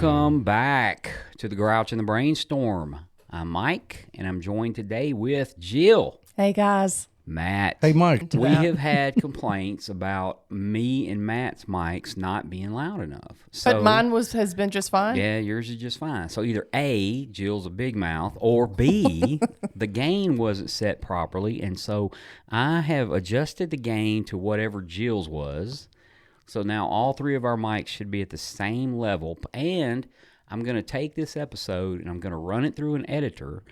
Welcome back to the Grouch and the Brainstorm. I'm Mike, and I'm joined today with Jill. Hey, guys. Matt. Hey, Mike. We have had complaints about me and Matt's mics not being loud enough. But mine has been just fine? Yeah, yours is just fine. So either A, Jill's a big mouth, or B, the gain wasn't set properly, and so I have adjusted the gain to whatever Jill's was. So now all three of our mics should be at the same level, and I'm going to take this episode and I'm going to run it through an editor,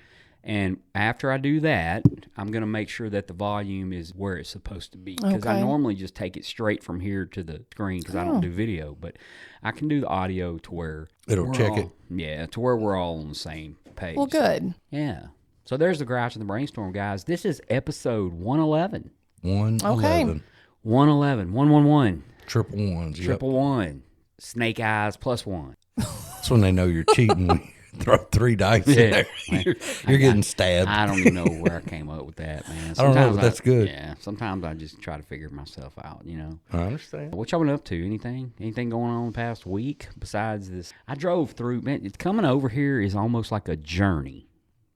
and after I do that, I'm going to make sure that the volume is where it's supposed to be, because I normally just take it straight from here to the screen because I don't do video, but I can do the audio to where it'll check it. Yeah, to where we're all on the same page. Well, good. Yeah. So there's the Grouch and the Brainstorm, guys. This is episode 111. 111. 111. 111. Triple ones. Triple one. Snake eyes plus one. That's when they know you're cheating. When you throw 3 dice in there. You're getting stabbed. I don't even know where I came up with that, man. I don't know, but that's good. Yeah. Sometimes I just try to figure myself out, you know. I understand. What y'all been up to? Anything going on the past week besides this? I drove through, man, coming over here is almost like a journey.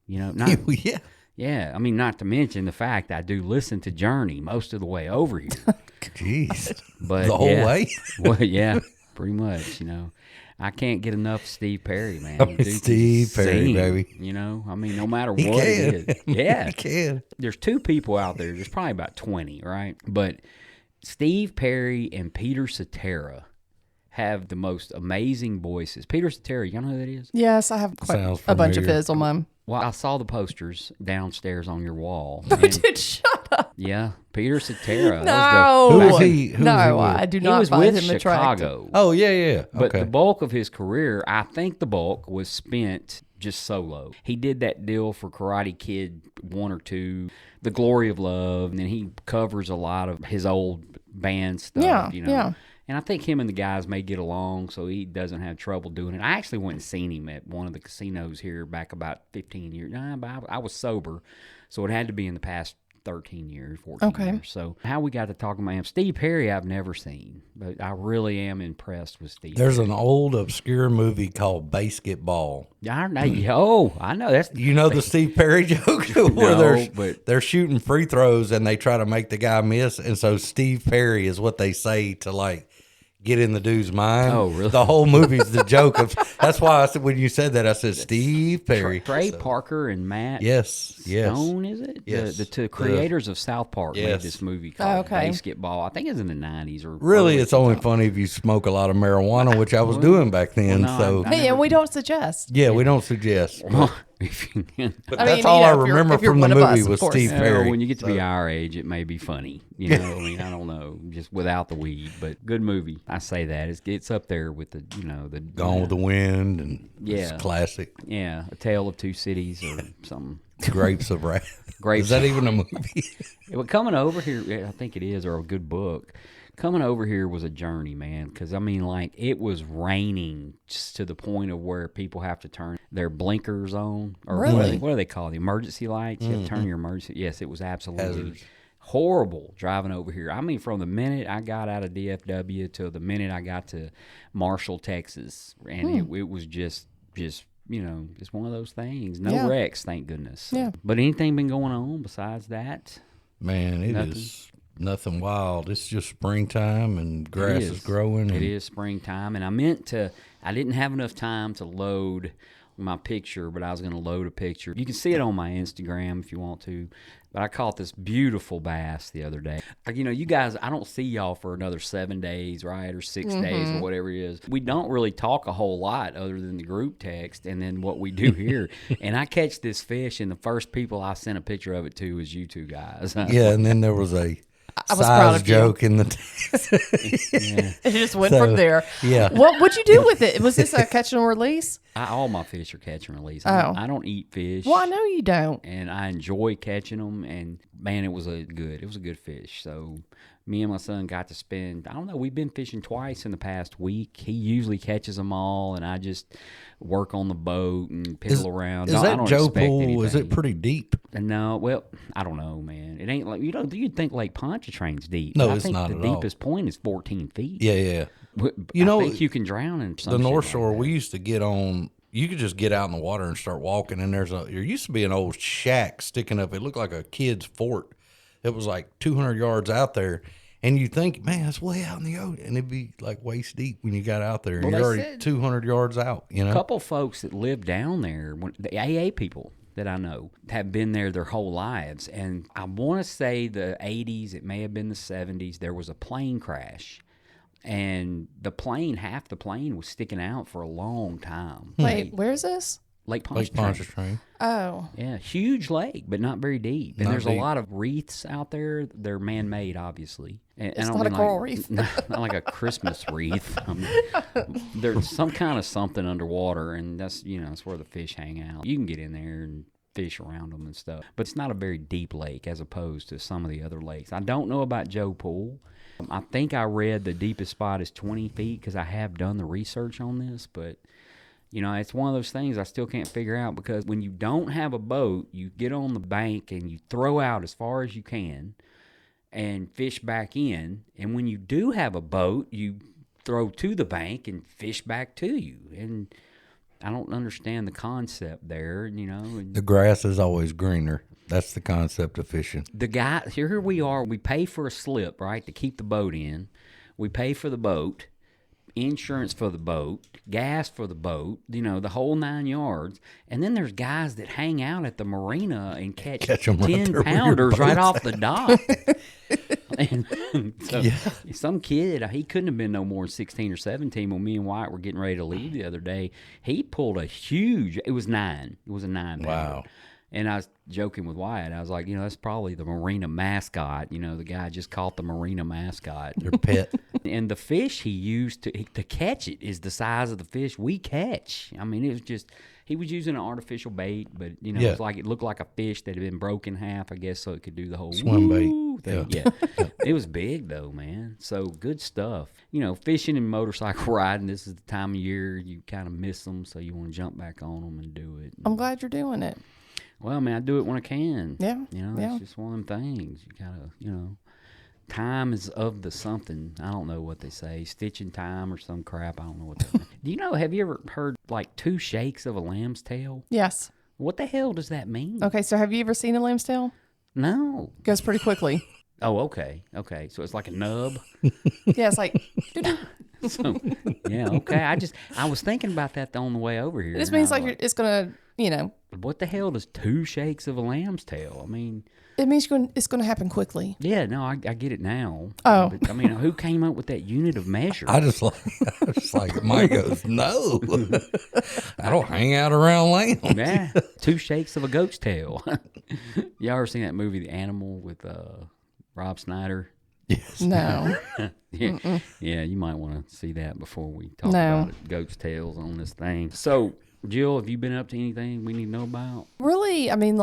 You know, Yeah. Yeah, I mean, not to mention the fact I do listen to Journey most of the way over here. Jeez. But the whole way? Well, yeah, pretty much, you know. I can't get enough Steve Perry, man. Dude Steve Perry, baby. You know, I mean, no matter what it is. Yeah. He can. There's 2 people out there. There's probably about 20, right? But Steve Perry and Peter Cetera have the most amazing voices. Peter Cetera, you know who that is? Yes, I have quite a bunch of his on mine. Well, I saw the posters downstairs on your wall. Dude, shut up. Yeah, Peter Cetera. No. Who is he? I do not He was find with him attractive. Chicago. Oh, yeah. But Okay. the bulk of his career, I think the bulk was spent just solo. He did that deal for Karate Kid 1 or 2, The Glory of Love, and then he covers a lot of his old band stuff. Yeah, you know? yeah. And I think him and the guys may get along, so he doesn't have trouble doing it. I actually went and seen him at one of the casinos here back about 15 years. But I was sober, so it had to be in the past 13 years, 14 years. So how we got to talking about him. Steve Perry I've never seen, but I really am impressed with Steve There's Perry. an old obscure movie called Basketball. I know. I know. That's You know the Steve Perry joke where they're shooting free throws and they try to make the guy miss, and so Steve Perry is what they say to like get in the dude's mind. Oh, really? The whole movie's the joke of. That's why I said when you said that I said Steve Perry. Trey Parker and Matt Yes. Stone, is it? Yes. The 2 creators of South Park made this movie called Basketball. I think it's in the 90s. Or Really, it's only funny if you smoke a lot of marijuana, which I was doing back then. Well, no, Hey, and we don't suggest. Yeah, we don't suggest. If you can. But I that's mean, all you I know, if you're- remember if you're from the one of movie us, of was course. Steve Perry. When you get to be our age, it may be funny. You know, I mean, I don't know, just without the weed, but good movie. I say that it's up there with the the Gone with the Wind and Yeah. it's classic. Yeah, A Tale of Two Cities or something. Grapes of Wrath. Grapes. Is that even a movie? But coming over here, I think it is, or a good book. Coming over here was a journey, man, because, I mean, like, it was raining just to the point of where people have to turn their blinkers on. Or Really? what do they call it? The emergency lights? You have to turn your emergency. Yes, it was absolutely horrible driving over here. I mean, from the minute I got out of DFW till the minute I got to Marshall, Texas, and it was just just one of those things. No wrecks, thank goodness. Yeah. But anything been going on besides that? Man, it is nothing wild. It's just springtime and grass is growing. It is springtime, and I didn't have enough time to load my picture, but I was going to load a picture. You can see it on my Instagram if you want to, but I caught this beautiful bass the other day. You guys, I don't see y'all for another 7 days, right, or 6 days or whatever it is. We don't really talk a whole lot other than the group text and then what we do here. And I catch this fish, and the first people I sent a picture of it to was you two guys. Yeah, and then there was a I was proud size of you. joke in the It just went from there. Yeah. What'd you do with it? Was this a catch and release? All my fish are catch and release. Oh. I don't eat fish. Well, I know you don't. And I enjoy catching them. And man, it was a good fish. So me and my son got to spend, I don't know, we've been fishing twice in the past week. He usually catches them all, and I just work on the boat and piddle around. Is I that don't Joe expect Pool? Is it anything. pretty deep? No, well, I don't know, man. It ain't like, you'd think Lake Pontchartrain's deep. No, I it's think not the at all. deepest point is 14 feet. Yeah. I think you can drown in some the North shit Shore. like We used to get on. You could just get out in the water and start walking, and there used to be an old shack sticking up. It looked like a kid's fort. It was like 200 yards out there, and you think, man, that's way out in the ocean, and it'd be like waist deep when you got out there, and Well, you're they already said 200 yards out. You know, a couple folks that live down there, the AA people that I know, have been there their whole lives. And I want to say the 80s, it may have been the 70s, there was a plane crash. And half the plane was sticking out for a long time. Wait, where's this? Lake Lake Pontchartrain. Pontchartrain. Oh. Yeah, huge lake, but not very deep. And Not there's deep. a lot of wreaths out there. They're man-made, obviously. And It's I don't not a mean coral like, reef. Not like a Christmas wreath. I mean, there's some kind of something underwater, and that's where the fish hang out. You can get in there and fish around them and stuff, but it's not a very deep lake as opposed to some of the other lakes. I don't know about Joe Pool. I think I read the deepest spot is 20 feet because I have done the research on this, but it's one of those things I still can't figure out, because when you don't have a boat, you get on the bank and you throw out as far as you can and fish back in, and when you do have a boat, you throw to the bank and fish back to you. And I don't understand the concept there, and The grass is always greener. That's the concept of fishing. the guy, here we are, we pay for a slip, right, to keep the boat in. We pay for the boat, insurance for the boat, gas for the boat, the whole 9 yards. And then there's guys that hang out at the marina and catch 'em right there where your 10-pounders right boat's off the dock. And so some kid, he couldn't have been no more than 16 or 17 when me and Wyatt were getting ready to leave the other day. He pulled it was 9. It was a 9-pounder. Wow. And I was joking with Wyatt. I was like, that's probably the marina mascot. The guy just caught the marina mascot. Their pet. And the fish he used to catch it is the size of the fish we catch. I mean, it was just, he was using an artificial bait, but, it was it looked like a fish that had been broken in half, I guess, so it could do the whole Swim bait. woo thing. Yeah. It was big, though, man. So good stuff. Fishing and motorcycle riding, this is the time of year you kind of miss them, so you want to jump back on them and do it. I'm glad you're doing it. Well, man, I do it when I can. Yeah. It's just one of them things. You gotta, time is of the something. I don't know what they say. Stitching time or some crap. I don't know what that means. Have you ever heard like 2 shakes of a lamb's tail? Yes. What the hell does that mean? Okay, so have you ever seen a lamb's tail? No. Goes pretty quickly. Oh, okay. Okay. So it's like a nub. Yeah, it's like, So, yeah, okay. I was thinking about that on the way over here. this and means I was like it's going to, what the hell does 2 shakes of a lamb's tail? I mean, it means it's going to happen quickly. yeah, no, I get it now. Oh. But, I mean, who came up with that unit of measure? I just like Mike goes, no. I don't hang out around lambs. Yeah, 2 shakes of a goat's tail. Y'all ever seen that movie, The Animal, with Rob Schneider? Yes. No. Yeah, yeah, you might want to see that before we talk No. about it. Goat's tails on this thing. So, Jill, have you been up to anything we need to know about? Really, I mean,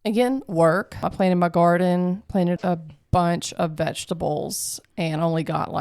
again, work. I planted my garden, planted a bunch of vegetables, and only got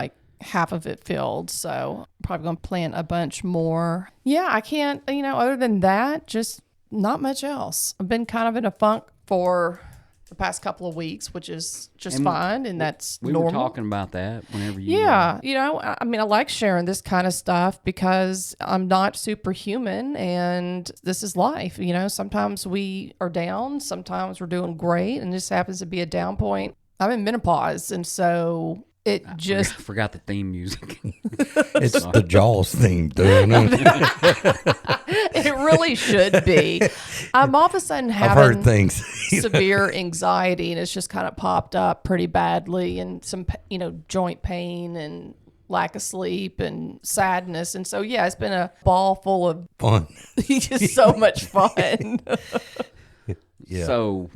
half of it filled. So probably going to plant a bunch more. Yeah, I can't, other than that, just not much else. I've been kind of in a funk for the past couple of weeks, which is just fine, and that's We normal. were talking about that whenever you... Yeah, I mean, I like sharing this kind of stuff because I'm not superhuman, and this is life. Sometimes we are down, sometimes we're doing great, and this happens to be a down point. I'm in menopause, and so it just forgot the theme music. It's the Jaws theme, dude. it really should be. I'm all of a sudden I've having heard things. severe anxiety, and it's just kind of popped up pretty badly, and some joint pain and lack of sleep and sadness. And so yeah, it's been a ball full of Fun. just so much fun. Yeah. So,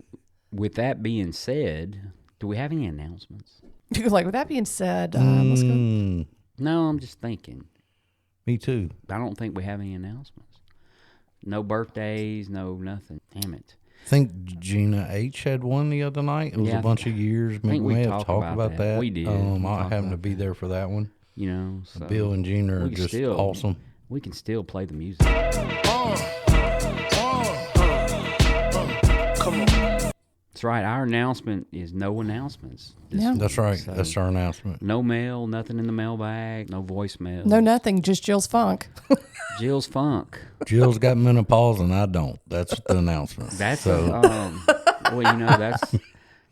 with that being said, do we have any announcements? With that being said, let's go. No, I'm just thinking. Me too. I don't think we have any announcements. No birthdays, no nothing. Damn it. I think Gina H had one the other night. It was Yeah, a bunch of years. think we may have talked talked about about that. that. We did. I We talked happened to about be there for that one. So Bill and Gina are we can just still- awesome. we can still play the music. Come on. That's right. Our announcement is no announcements. Yeah. That's right. So, That's our announcement. no mail, nothing in the mailbag, no voicemail. No, nothing. Just Jill's funk. Jill's Funk. Jill's got menopause and I don't. That's the announcement. That's so. well, you know,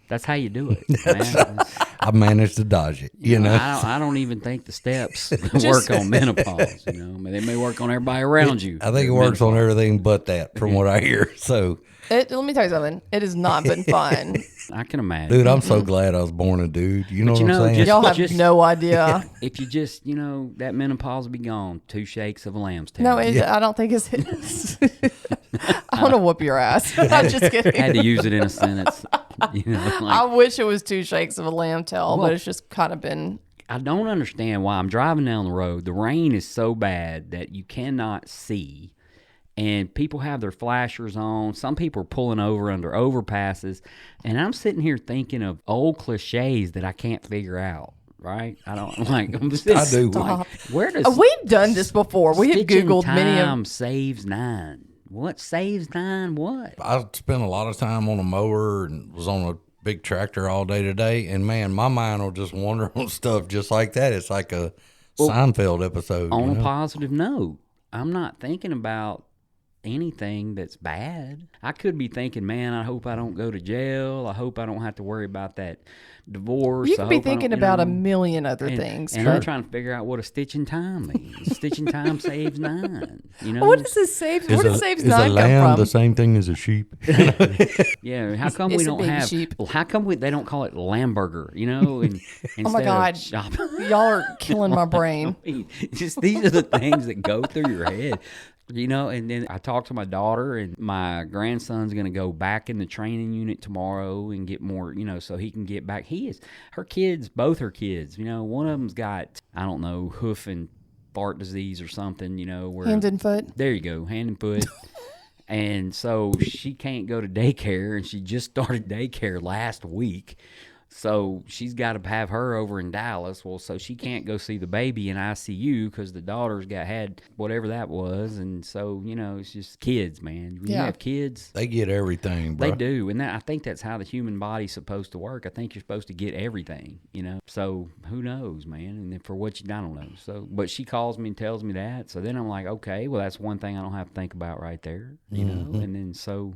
that's how you do it, man. I managed to dodge it. You know, I don't even think the steps work on menopause. You know, I mean, they may work on everybody around you. I think it works on everything but that, from what I hear. So, Let me tell you something. It has not been fun. I can imagine. dude, I'm so glad I was born a dude. You know what I'm saying? just- Y'all have Just- no idea. If you just, you know, that menopause will be gone. 2 shakes of a lamb's tail. No, I don't think it's his. I want to whoop your ass. I'm just kidding. Had to use it in a sentence. You know, like, I wish it was 2 shakes of a lamb tail, Well- but it's just kind of been. I don't understand why I'm driving down the road. The rain is so bad that you cannot see. And people have their flashers on. Some people are pulling over under overpasses. And I'm sitting here thinking of old cliches that I can't figure out. Right? I don't like. I'm just, I do. Like, where does We've done this before. We have stitching Googled many of. time saves 9? What saves 9? What? I spent a lot of time on a mower and was on a big tractor all day today. And man, my mind will just wander on stuff just like that. It's like a Seinfeld episode. On you a know? positive note, I'm not thinking about anything that's bad. I could be thinking, man, I hope I don't go to jail. I hope I don't have to worry about that divorce. You I could be hope I don't- thinking you about a know. million other And- things. And but- I'm trying to figure out what a stitch in time means. Stitch in time saves 9. You know? What does this save? Where does saves is a 9 come lamb from? the same thing as a sheep? Yeah. How come It's we a don't baby have? sheep. How come they don't call it Lamburger? You know? And, Oh my instead God. Of shop. Y'all are killing my brain. Just these are the things that go through your head. You know, and then I talked to my daughter, and my grandson's going to go back in the training unit tomorrow and get more, you know, so he can get back. Both her kids, you know, one of them's got, I don't know, hoof and fart disease or something, you know. Where, Hand and foot. There you go, hand and foot. And so she can't go to daycare, and she just started daycare last week. So she's got to have her over in Dallas. Well, so she can't go see the baby in ICU because the daughter's had whatever that was. And so, you know, it's just kids, man. When you Yeah. have kids, They get everything, bro. they do. And I think that's how the human body's supposed to work. I think you're supposed to get everything, you know. So who knows, man? And then for what I don't know. So, but she calls me and tells me that. So then I'm like, okay, well, that's one thing I don't have to think about right there, you know. And then so,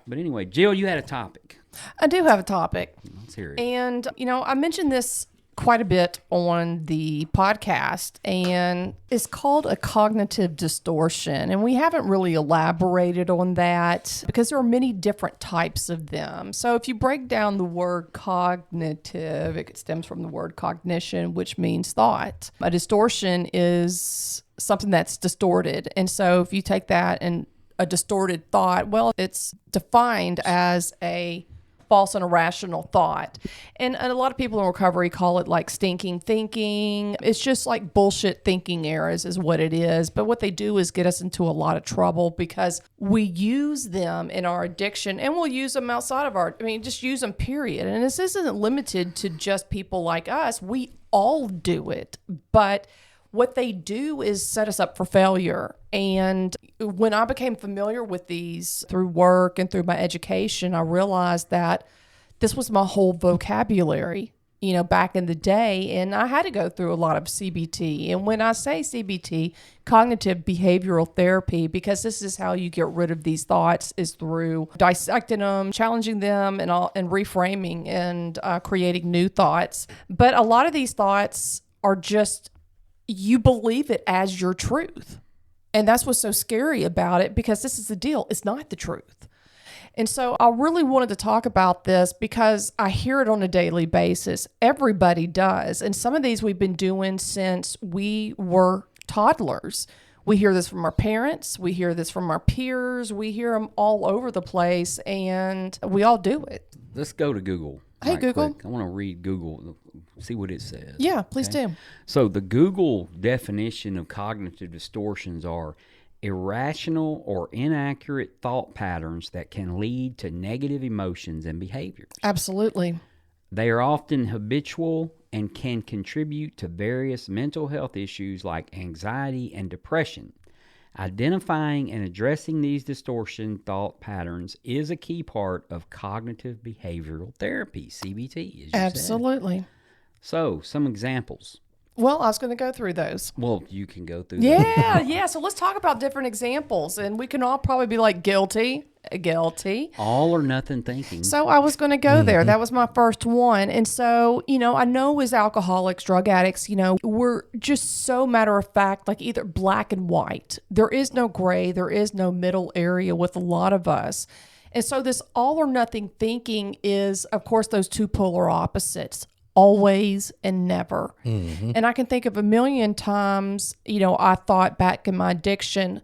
but anyway, Jill, you had a topic. I do have a topic. Let's hear it. And, you know, I mentioned this quite a bit on the podcast, and it's called a cognitive distortion. And we haven't really elaborated on that because there are many different types of them. So if you break down the word cognitive, it stems from the word cognition, which means thought. A distortion is something that's distorted. And so if you take that and a distorted thought, well, it's defined as a false and irrational thought. And a lot of people in recovery call it like stinking thinking. It's just like bullshit thinking errors is what it is. But what they do is get us into a lot of trouble because we use them in our addiction, and we'll use them outside of just use them, period. And this isn't limited to just people like us. We all do it. But what they do is set us up for failure. And when I became familiar with these through work and through my education, I realized that this was my whole vocabulary, you know, back in the day. And I had to go through a lot of CBT. And when I say CBT, cognitive behavioral therapy, because this is how you get rid of these thoughts, is through dissecting them, challenging them, and reframing and creating new thoughts. But a lot of these thoughts are just, you believe it as your truth. And that's what's so scary about it, because this is the deal. It's not the truth. And so I really wanted to talk about this because I hear it on a daily basis. Everybody does. And some of these we've been doing since we were toddlers. We hear this from our parents. We hear this from our peers. We hear them all over the place, and we all do it. Let's go to Google. Hey, Google. Quick. I want to read Google, see what it says. Yeah, please do. So the Google definition of cognitive distortions are irrational or inaccurate thought patterns that can lead to negative emotions and behaviors. Absolutely. They are often habitual and can contribute to various mental health issues like anxiety and depression. Identifying and addressing these distortion thought patterns is a key part of cognitive behavioral therapy, CBT, as you said. Absolutely. So, some examples. Well, I was going to go through those. Well, you can go through those. Yeah. So let's talk about different examples, and we can all probably be like guilty. All or nothing thinking. So I was going to go there. That was my first one. And so, I know as alcoholics, drug addicts, we're just so matter of fact, like either black and white. There is no gray. There is no middle area with a lot of us. And so this all or nothing thinking is, of course, those two polar opposites. Always and never. And I can think of a million times, I thought back in my addiction,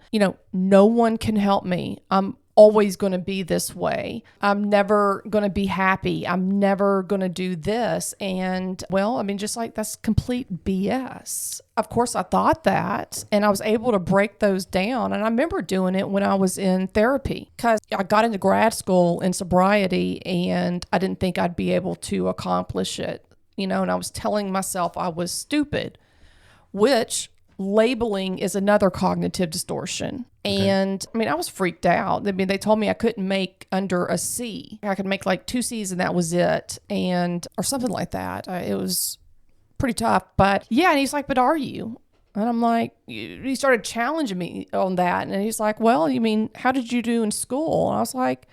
no one can help me. I'm always going to be this way. I'm never going to be happy. I'm never going to do this. And well, I mean, just like that's complete BS. Of course, I thought that, and I was able to break those down. And I remember doing it when I was in therapy because I got into grad school in sobriety and I didn't think I'd be able to accomplish it. And I was telling myself I was stupid, which labeling is another cognitive distortion. Okay. And I mean, I was freaked out. I mean, they told me I couldn't make under a C. I could make like 2 C's and that was it. Or something like that. It was pretty tough, but yeah. And he's like, but are you? And I'm like, he started challenging me on that. And he's like, well, you mean, how did you do in school? And I was like,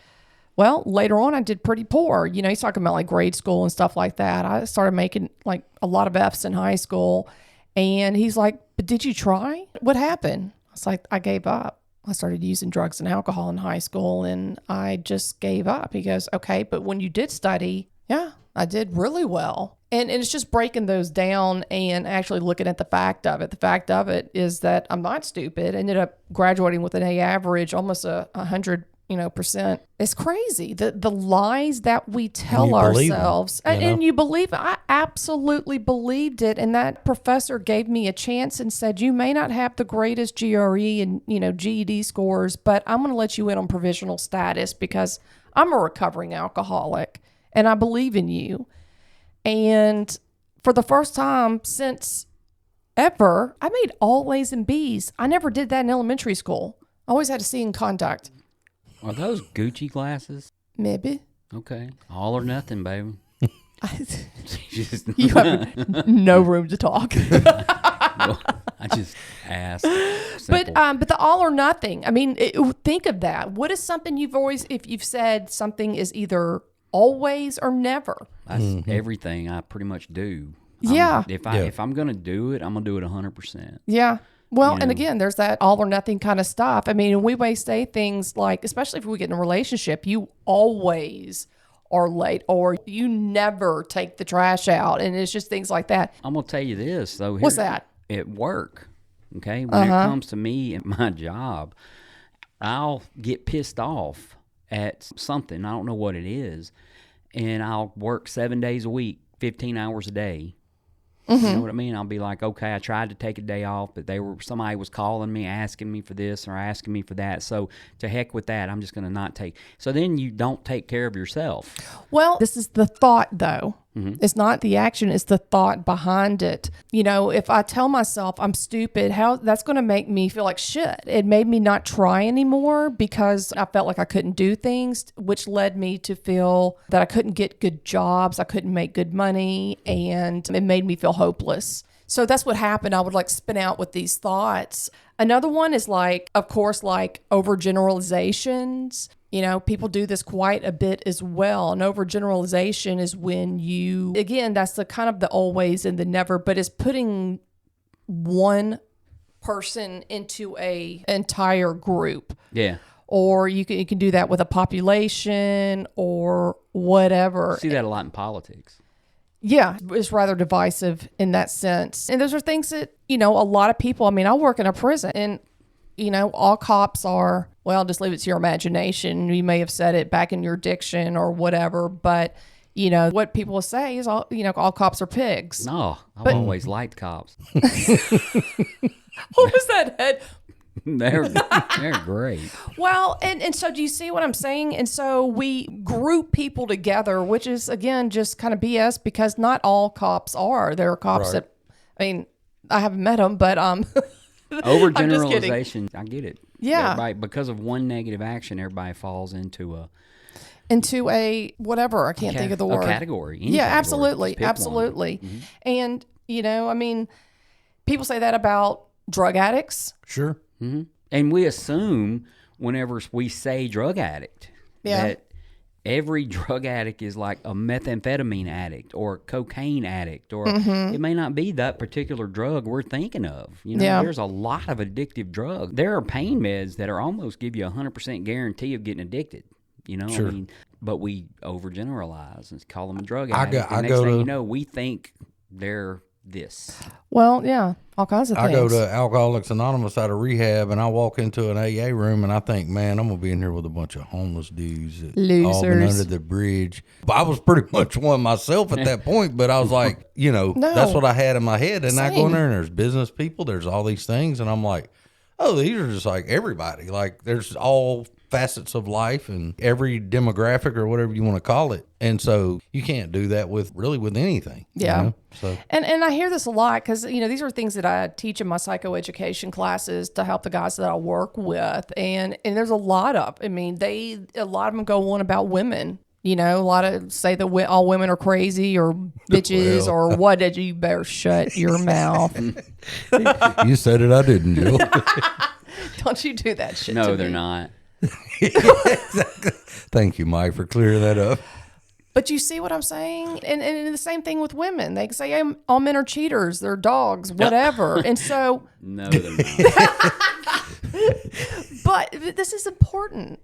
well, later on, I did pretty poor. He's talking about like grade school and stuff like that. I started making like a lot of F's in high school. And he's like, but did you try? What happened? I was like, I gave up. I started using drugs and alcohol in high school and I just gave up. He goes, okay, but when you did study, yeah, I did really well. And it's just breaking those down and actually looking at the fact of it. The fact of it is that I'm not stupid. I ended up graduating with an A average, almost 100%. It's crazy. The lies that we tell ourselves and you believe it. I absolutely believed it. And that professor gave me a chance and said, you may not have the greatest GRE and, GED scores, but I'm going to let you in on provisional status because I'm a recovering alcoholic and I believe in you. And for the first time since ever, I made all A's and B's. I never did that in elementary school. I always had a C in conduct. Are those Gucci glasses? Maybe. Okay. All or nothing, baby. You have no room to talk. Well, I just asked. Simple. But the all or nothing. I mean, think of that. What is something you've always, if you've said something is either always or never? That's everything I pretty much do. Yeah. If I'm gonna do it, I'm gonna do it 100%. Yeah. Well, and again, there's that all or nothing kind of stuff. I mean, we may say things like, especially if we get in a relationship, you always are late or you never take the trash out. And it's just things like that. I'm going to tell you this, though. What's that? At work, okay? When it comes to me and my job, I'll get pissed off at something. I don't know what it is. And I'll work 7 days a week, 15 hours a day. You know what I mean? I'll be like, okay, I tried to take a day off, but somebody was calling me, asking me for this or asking me for that. So to heck with that, I'm just going to not take. So then you don't take care of yourself. Well, this is the thought, though. It's not the action, it's the thought behind it. If I tell myself I'm stupid, that's going to make me feel like shit. It made me not try anymore because I felt like I couldn't do things, which led me to feel that I couldn't get good jobs, I couldn't make good money, and it made me feel hopeless. So that's what happened. I would spin out with these thoughts. Another one is of course, overgeneralizations. People do this quite a bit as well. And overgeneralization is when again, that's the kind of the always and the never, but it's putting one person into a entire group. Yeah. Or you can do that with a population or whatever. See that a lot in politics. Yeah, it's rather divisive in that sense. And those are things that, a lot of people, I work in a prison and, all cops are, well, just leave it to your imagination. You may have said it back in your diction or whatever, but, what people will say is, all cops are pigs. No, I've always liked cops. What was that head? They're great. Well, and so do you see what I'm saying? And so we group people together, which is, again, just kind of BS because not all cops are. There are cops that, I haven't met them, but Overgeneralization. I get it. Yeah. Everybody, because of one negative action, everybody falls into a whatever. I can't think of the word. category. Any Yeah, category. absolutely. Just pick one. Absolutely. And, I mean, people say that about drug addicts. Sure. And we assume whenever we say drug addict that every drug addict is like a methamphetamine addict or cocaine addict, or it may not be that particular drug we're thinking of. There's a lot of addictive drugs. There are pain meds that are almost give you 100% guarantee of getting addicted. Sure. I mean, but we overgeneralize and call them a drug addict. I and next thing you know, we think they're this. Well, yeah, all kinds of things. I go to Alcoholics Anonymous out of rehab, and I walk into an AA room, and I think, man, I'm gonna be in here with a bunch of homeless dudes that all been under the bridge. But I was pretty much one myself at that point, but I was like, that's what I had in my head. And I go in there, and there's business people, there's all these things, and I'm like, oh, these are just like everybody. Like, there's all facets of life and every demographic or whatever you want to call it. And so you can't do that with anything. Yeah. So and I hear this a lot because, these are things that I teach in my psychoeducation classes to help the guys that I work with. And there's a lot of them go on about women. A lot of say that all women are crazy or bitches or what. Did you better shut your mouth? You said it, I didn't, Jill. Don't you do that shit. No, they're not. Exactly. Thank you, Mike, for clearing that up. But you see what I'm saying? And the same thing with women. They can say, hey, all men are cheaters, they're dogs, whatever. And so... No, they're not. But this is important,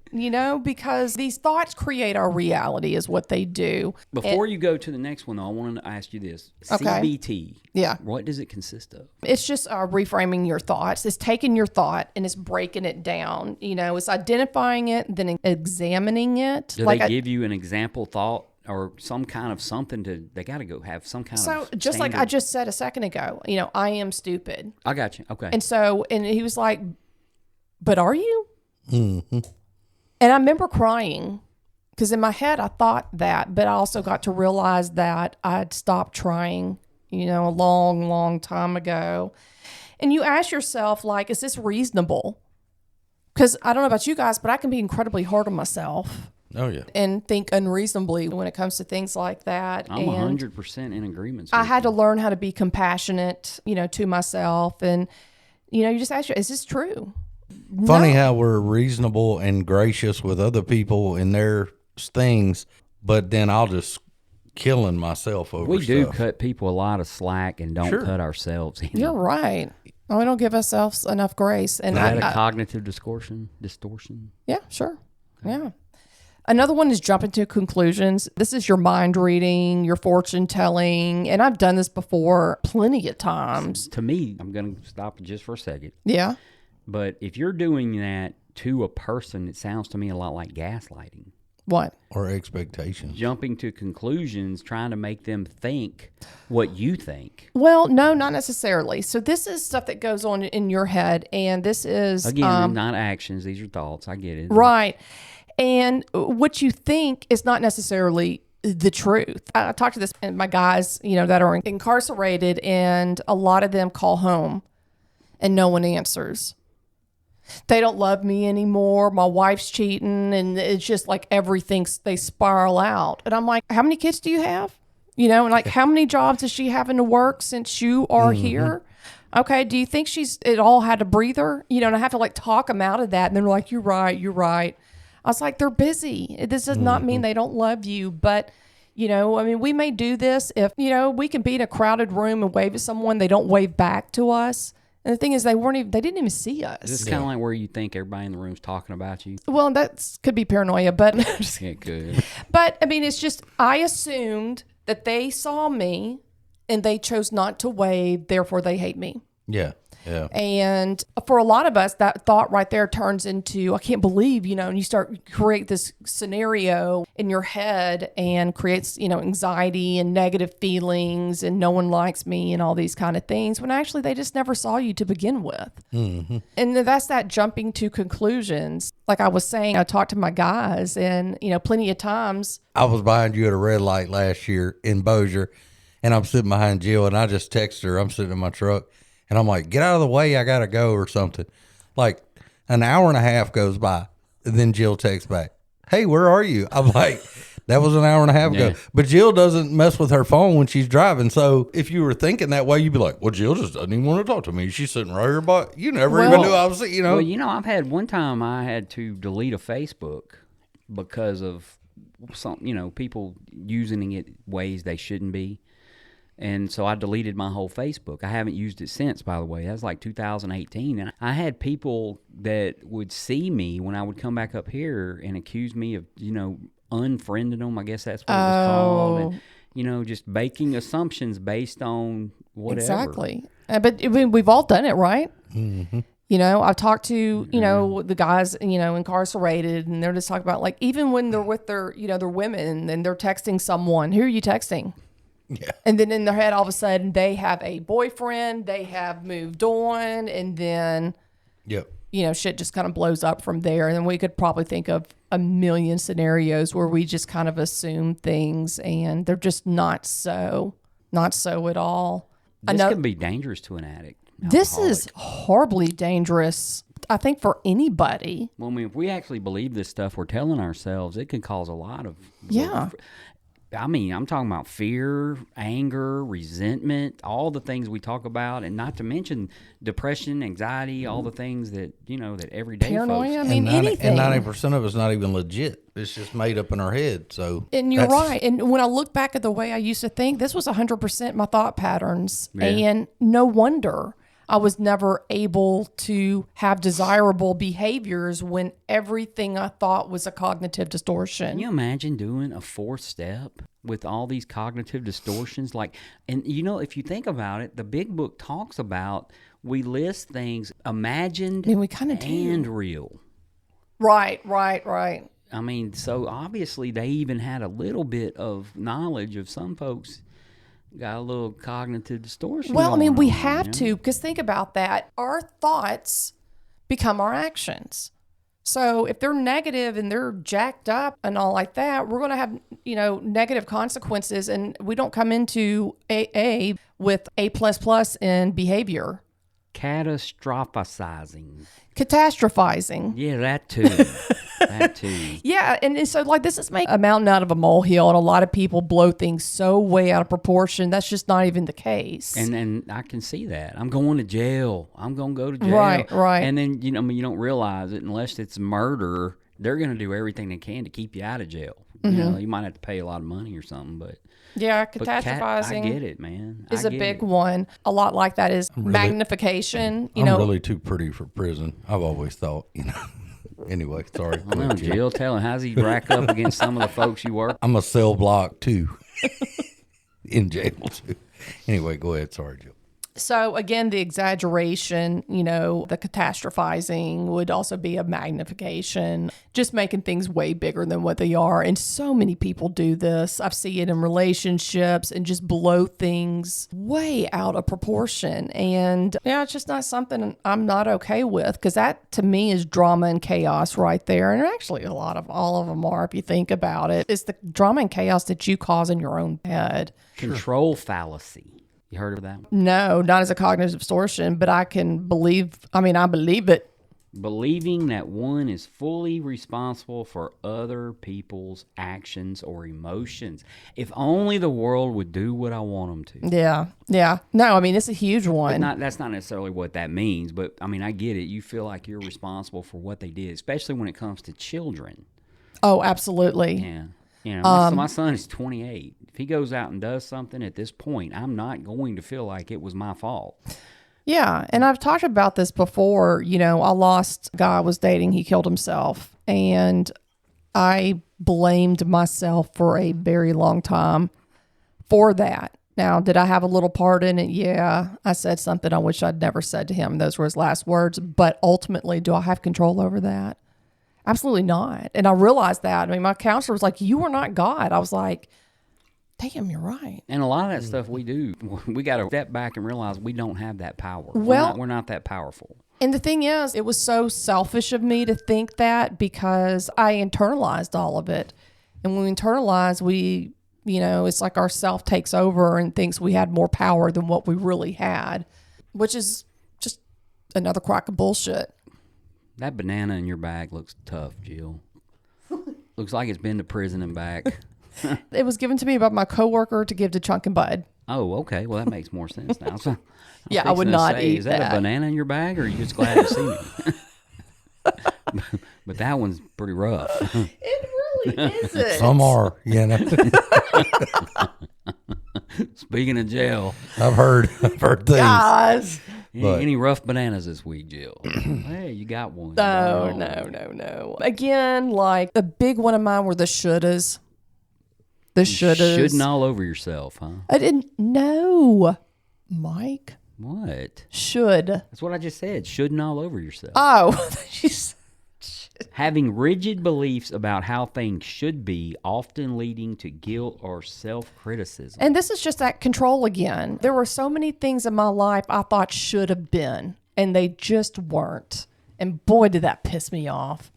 because these thoughts create our reality is what they do. Before you go to the next one, though, I wanted to ask you this. Okay. CBT. Yeah. What does it consist of? It's just reframing your thoughts. It's taking your thought and it's breaking it down. It's identifying it, then examining it. Do they give you an example thought or some kind of something they got to go have some kind of So just standard. like I just said a second ago, I am stupid. I got you. Okay. And he was like, but are you? Mm-hmm. And I remember crying because in my head I thought that, but I also got to realize that I'd stopped trying, a long, long time ago. And you ask yourself, like, is this reasonable? Because I don't know about you guys, but I can be incredibly hard on myself. Oh, yeah. And think unreasonably when it comes to things like that. I'm 100% in agreement. I had to learn how to be compassionate, to myself. And, you just ask yourself, is this true? Funny No. how we're reasonable and gracious with other people and their things, but then I'll just killing myself over We do stuff. cut people a lot of slack and don't Sure. cut ourselves. You're right. We don't give ourselves enough grace. And Is that a cognitive distortion? Yeah, sure. Yeah. Another one is jumping to conclusions. This is your mind reading, your fortune telling. And I've done this before plenty of times. To me, I'm going to stop just for a second. Yeah. But if you're doing that to a person, it sounds to me a lot like gaslighting. What? Or expectations. Jumping to conclusions, trying to make them think what you think. Well, no, not necessarily. So this is stuff that goes on in your head. And this is... Again, not actions. These are thoughts. I get it. Right. And what you think is not necessarily the truth. I talked to my guys, that are incarcerated, and a lot of them call home and no one answers. They don't love me anymore. My wife's cheating. And it's just like everything, they spiral out. And I'm like, how many kids do you have? And like, how many jobs is she having to work since you are here? Okay. Do you think it all had a breather? And I have to like talk them out of that. And they're like, you're right. I was like, they're busy. This does not mean they don't love you, but we may do this if, we can be in a crowded room and wave at someone. They don't wave back to us. And the thing is, they didn't even see us. Is this kind of like where you think everybody in the room's talking about you? Well, that could be paranoia, but It could. But I mean, it's just, I assumed that they saw me and they chose not to wave, therefore they hate me. Yeah. Yeah. And for a lot of us, that thought right there turns into, I can't believe, and you start create this scenario in your head and creates, anxiety and negative feelings and no one likes me and all these kind of things when actually they just never saw you to begin with. Mm-hmm. And that's that jumping to conclusions. Like I was saying, I talked to my guys and, plenty of times. I was behind you at a red light last year in Bossier, and I'm sitting behind Jill, and I just texted her. I'm sitting in my truck. And I'm like, get out of the way, I gotta go or something. Like an hour and a half goes by, and then Jill texts back, hey, where are you? I'm like, that was an hour and a half ago. But Jill doesn't mess with her phone when she's driving. So if you were thinking that way, you'd be like, well, Jill just doesn't even want to talk to me. She's sitting right here, but you never even knew I was, you know. Well, I've had one time I had to delete a Facebook because of some, people using it ways they shouldn't be. And so I deleted my whole Facebook. I haven't used it since, by the way. That was like 2018. And I had people that would see me when I would come back up here and accuse me of, unfriending them. I guess that's what it was called. And, just making assumptions based on whatever. Exactly. But we've all done it, right? Mm-hmm. I've talked to, the guys, incarcerated, and they're just talking about, like, even when they're with their, their women and they're texting someone, who are you texting? Yeah. And then in their head, all of a sudden, they have a boyfriend, they have moved on, and then, yep. Shit just kind of blows up from there. And then we could probably think of a million scenarios where we just kind of assume things, and they're just not so at all. This can be dangerous to an addict. This is horribly dangerous, I think, for anybody. Well, if we actually believe this stuff we're telling ourselves, it can cause a lot of... Yeah. I'm talking about fear, anger, resentment, all the things we talk about, and not to mention depression, anxiety, all the things that, that everyday Paranoia, folks... anything. And 90% of it's not even legit. It's just made up in our head. So, and you're right. And when I look back at the way I used to think, this was 100% my thought patterns. Yeah. And no wonder I was never able to have desirable behaviors when everything I thought was a cognitive distortion. Can you imagine doing a fourth step with all these cognitive distortions? And if you think about it, the big book talks about, we list things imagined we kind of and real. Right. So obviously they even had a little bit of knowledge of some folks got a little cognitive distortion. Well, we have to, because think about that. Our thoughts become our actions. So if they're negative and they're jacked up and all like that, we're going to have, negative consequences. And we don't come into AA with A++ in behavior. Catastrophizing. Catastrophizing. Yeah, that too. That too. Yeah, and so this is make a mountain out of a molehill, and a lot of people blow things so way out of proportion. That's just not even the case. And I can see that. I'm going to jail. I'm going to go to jail. Right. And then, you don't realize it unless it's murder. They're going to do everything they can to keep you out of jail. Mm-hmm. You might have to pay a lot of money or something, but... Yeah, catastrophizing. I get it, man. Is a big one. A lot like that is magnification. I'm really too pretty for prison. I've always thought, Anyway, sorry. I don't know, Jill, tell him, how's he rack up against some of the folks you work? I'm a cell block too. In jail too. Anyway, go ahead. Sorry, Jill. So again, the exaggeration, the catastrophizing would also be a magnification, just making things way bigger than what they are. And so many people do this. I've seen it in relationships and just blow things way out of proportion. And it's just not something I'm not okay with, because that to me is drama and chaos right there. And actually all of them are, if you think about it. It's the drama and chaos that you cause in your own head. Control fallacy. You heard of that? No, not as a cognitive distortion, but I believe it. Believing that one is fully responsible for other people's actions or emotions. If only the world would do what I want them to. Yeah. No, it's a huge one. That's not necessarily what that means, but I get it. You feel like you're responsible for what they did, especially when it comes to children. Oh, absolutely. Yeah. My son is 28. If he goes out and does something at this point, I'm not going to feel like it was my fault. Yeah, and I've talked about this before. I lost a guy I was dating. He killed himself, and I blamed myself for a very long time for that. Now, did I have a little part in it? Yeah, I said something I wish I'd never said to him. Those were his last words. But ultimately, do I have control over that? Absolutely not. And I realized that. My counselor was like, you are not God. I was like, damn, you're right. And a lot of that stuff we do, we got to step back and realize we don't have that power. Well, we're not that powerful. And the thing is, it was so selfish of me to think that, because I internalized all of it. And when we internalize, it's like our self takes over and thinks we had more power than what we really had. which is just another crock of bullshit. That banana in your bag looks tough, Jill. Looks like it's been to prison and back. It was given to me by my coworker to give to Chunk and Bud. Oh, okay. Well, that makes more sense now. So, Yeah, I would not eat Is that that. a banana in your bag, or are you just glad to see me? But that one's pretty rough. It really isn't. Some are, you know. Speaking of jail, I've heard things. Guys. any rough bananas this week, Jill? Hey, you got one. No. Again, like the big one of mine were the shouldas. The shouldas. Shouldn't all over yourself, huh? I didn't know, Mike. What? Should. That's what I just said. Shouldn't all over yourself. Oh, she's. Having rigid beliefs about how things should be, often leading to guilt or self-criticism. And this is just that control again. There were so many things in my life I thought should have been, and they just weren't. And boy, did that piss me off.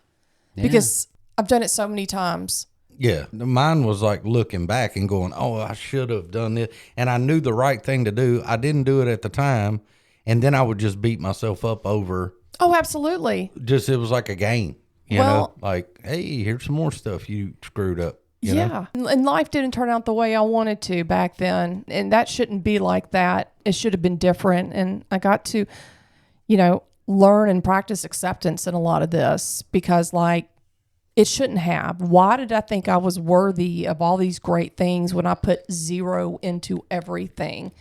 Yeah. Because I've done it so many times. Yeah, mine was like looking back and going, oh, I should have done this. And I knew the right thing to do. I didn't do it at the time. And then I would just beat myself up over, Oh, absolutely. it was like a game, you know, like, hey, here's some more stuff you screwed up. You know? And life didn't turn out the way I wanted to back then. And that shouldn't be like that. It should have been different. And I got to, learn and practice acceptance in a lot of this because, like, it shouldn't have. Why did I think I was worthy of all these great things when I put 0 into everything?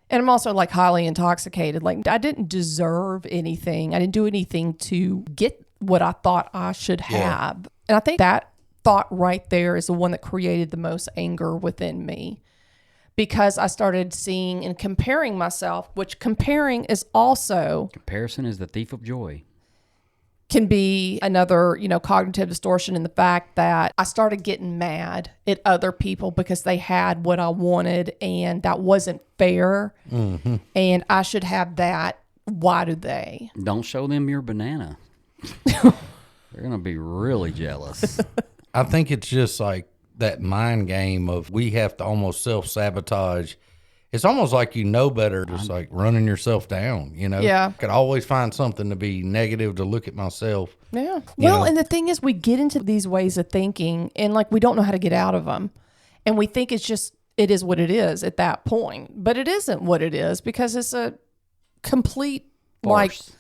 And I'm also like highly intoxicated. Like I didn't deserve anything. I didn't do anything to get what I thought I should have. And I think that thought right there is the one that created the most anger within me because I started seeing and comparing myself, which comparing is also Comparison is the thief of joy. can be another, cognitive distortion in the fact that I started getting mad at other people because they had what I wanted and that wasn't fair. Mm-hmm. And I should have that. Why do they? Don't show them your banana. They're going to be really jealous. I think it's just like that mind game of we have to almost self-sabotage. It's almost like better, just like running yourself down, Yeah. I could always find something to be negative to look at myself. Yeah. Well, and the thing is, we get into these ways of thinking and like we don't know how to get out of them. And we think it is what it is at that point. But it isn't what it is because it's a complete Farce.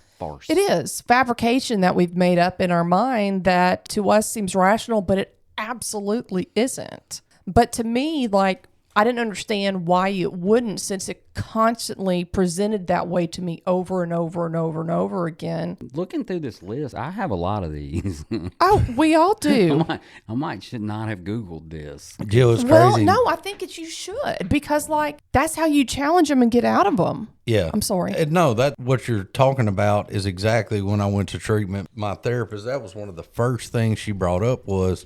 It is fabrication that we've made up in our mind that to us seems rational, but it absolutely isn't. But to me, like, I didn't understand why it wouldn't since it constantly presented that way to me over and over and over and over again. Looking through this list, I have a lot of these. Oh, we all do. I should not have Googled this. Jill is crazy. Well, no, I think you should because, like, that's how you challenge them and get out of them. Yeah. I'm sorry. No, that what you're talking about is exactly when I went to treatment. My therapist, that was one of the first things she brought up was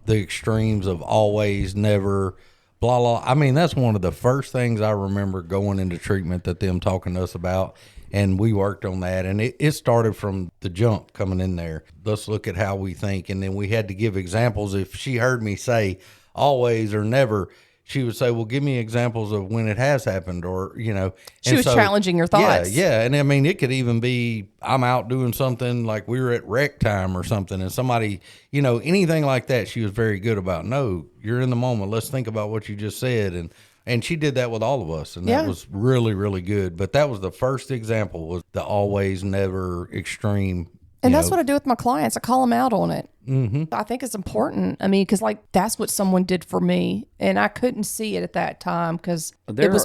the extremes of always, never, blah, blah. I mean, that's one of the first things I remember going into treatment that them talking to us about. And we worked on that. And it started from the jump coming in there. Let's look at how we think. And then we had to give examples. If she heard me say always or never, she would say, well, give me examples of when it has happened or, She was challenging your thoughts. Yeah. And I mean, it could even be I'm out doing something like we were at rec time or something and somebody, anything like that. She was very good about, no, you're in the moment. Let's think about what you just said. And she did that with all of us. And that was really, really good. But that was the first example was the always, never extreme. And that's what I do with my clients. I call them out on it. Mm-hmm. I think it's important. I mean, because like that's what someone did for me, and I couldn't see it at that time because There are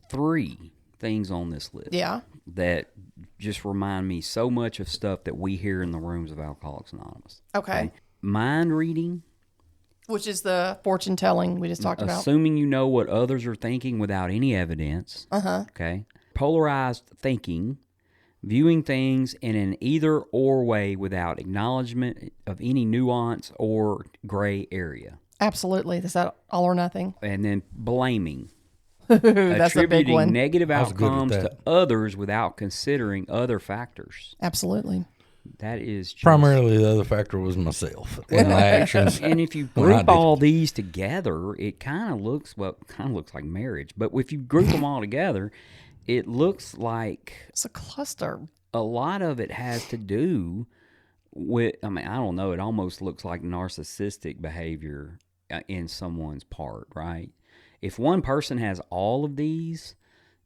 3 things on this list. Yeah. That just remind me so much of stuff that we hear in the rooms of Alcoholics Anonymous. Okay. Mind reading. Which is the fortune telling we just talked about. Assuming you know what others are thinking without any evidence. Uh-huh. Okay. Polarized thinking. Viewing things in an either or way without acknowledgement of any nuance or gray area. Absolutely. Is that all or nothing? And then blaming. That's a big Attributing one. negative I was good at outcomes to that. others without considering other factors. Absolutely. That is just, Primarily, the other factor was myself and my actions. And if you When I group did all these together, it kind of looks like marriage. But if you group them all together, it looks like It's a cluster. a lot of it has to do with, I mean, I don't know, it almost looks like narcissistic behavior in someone's part, right? If one person has all of these,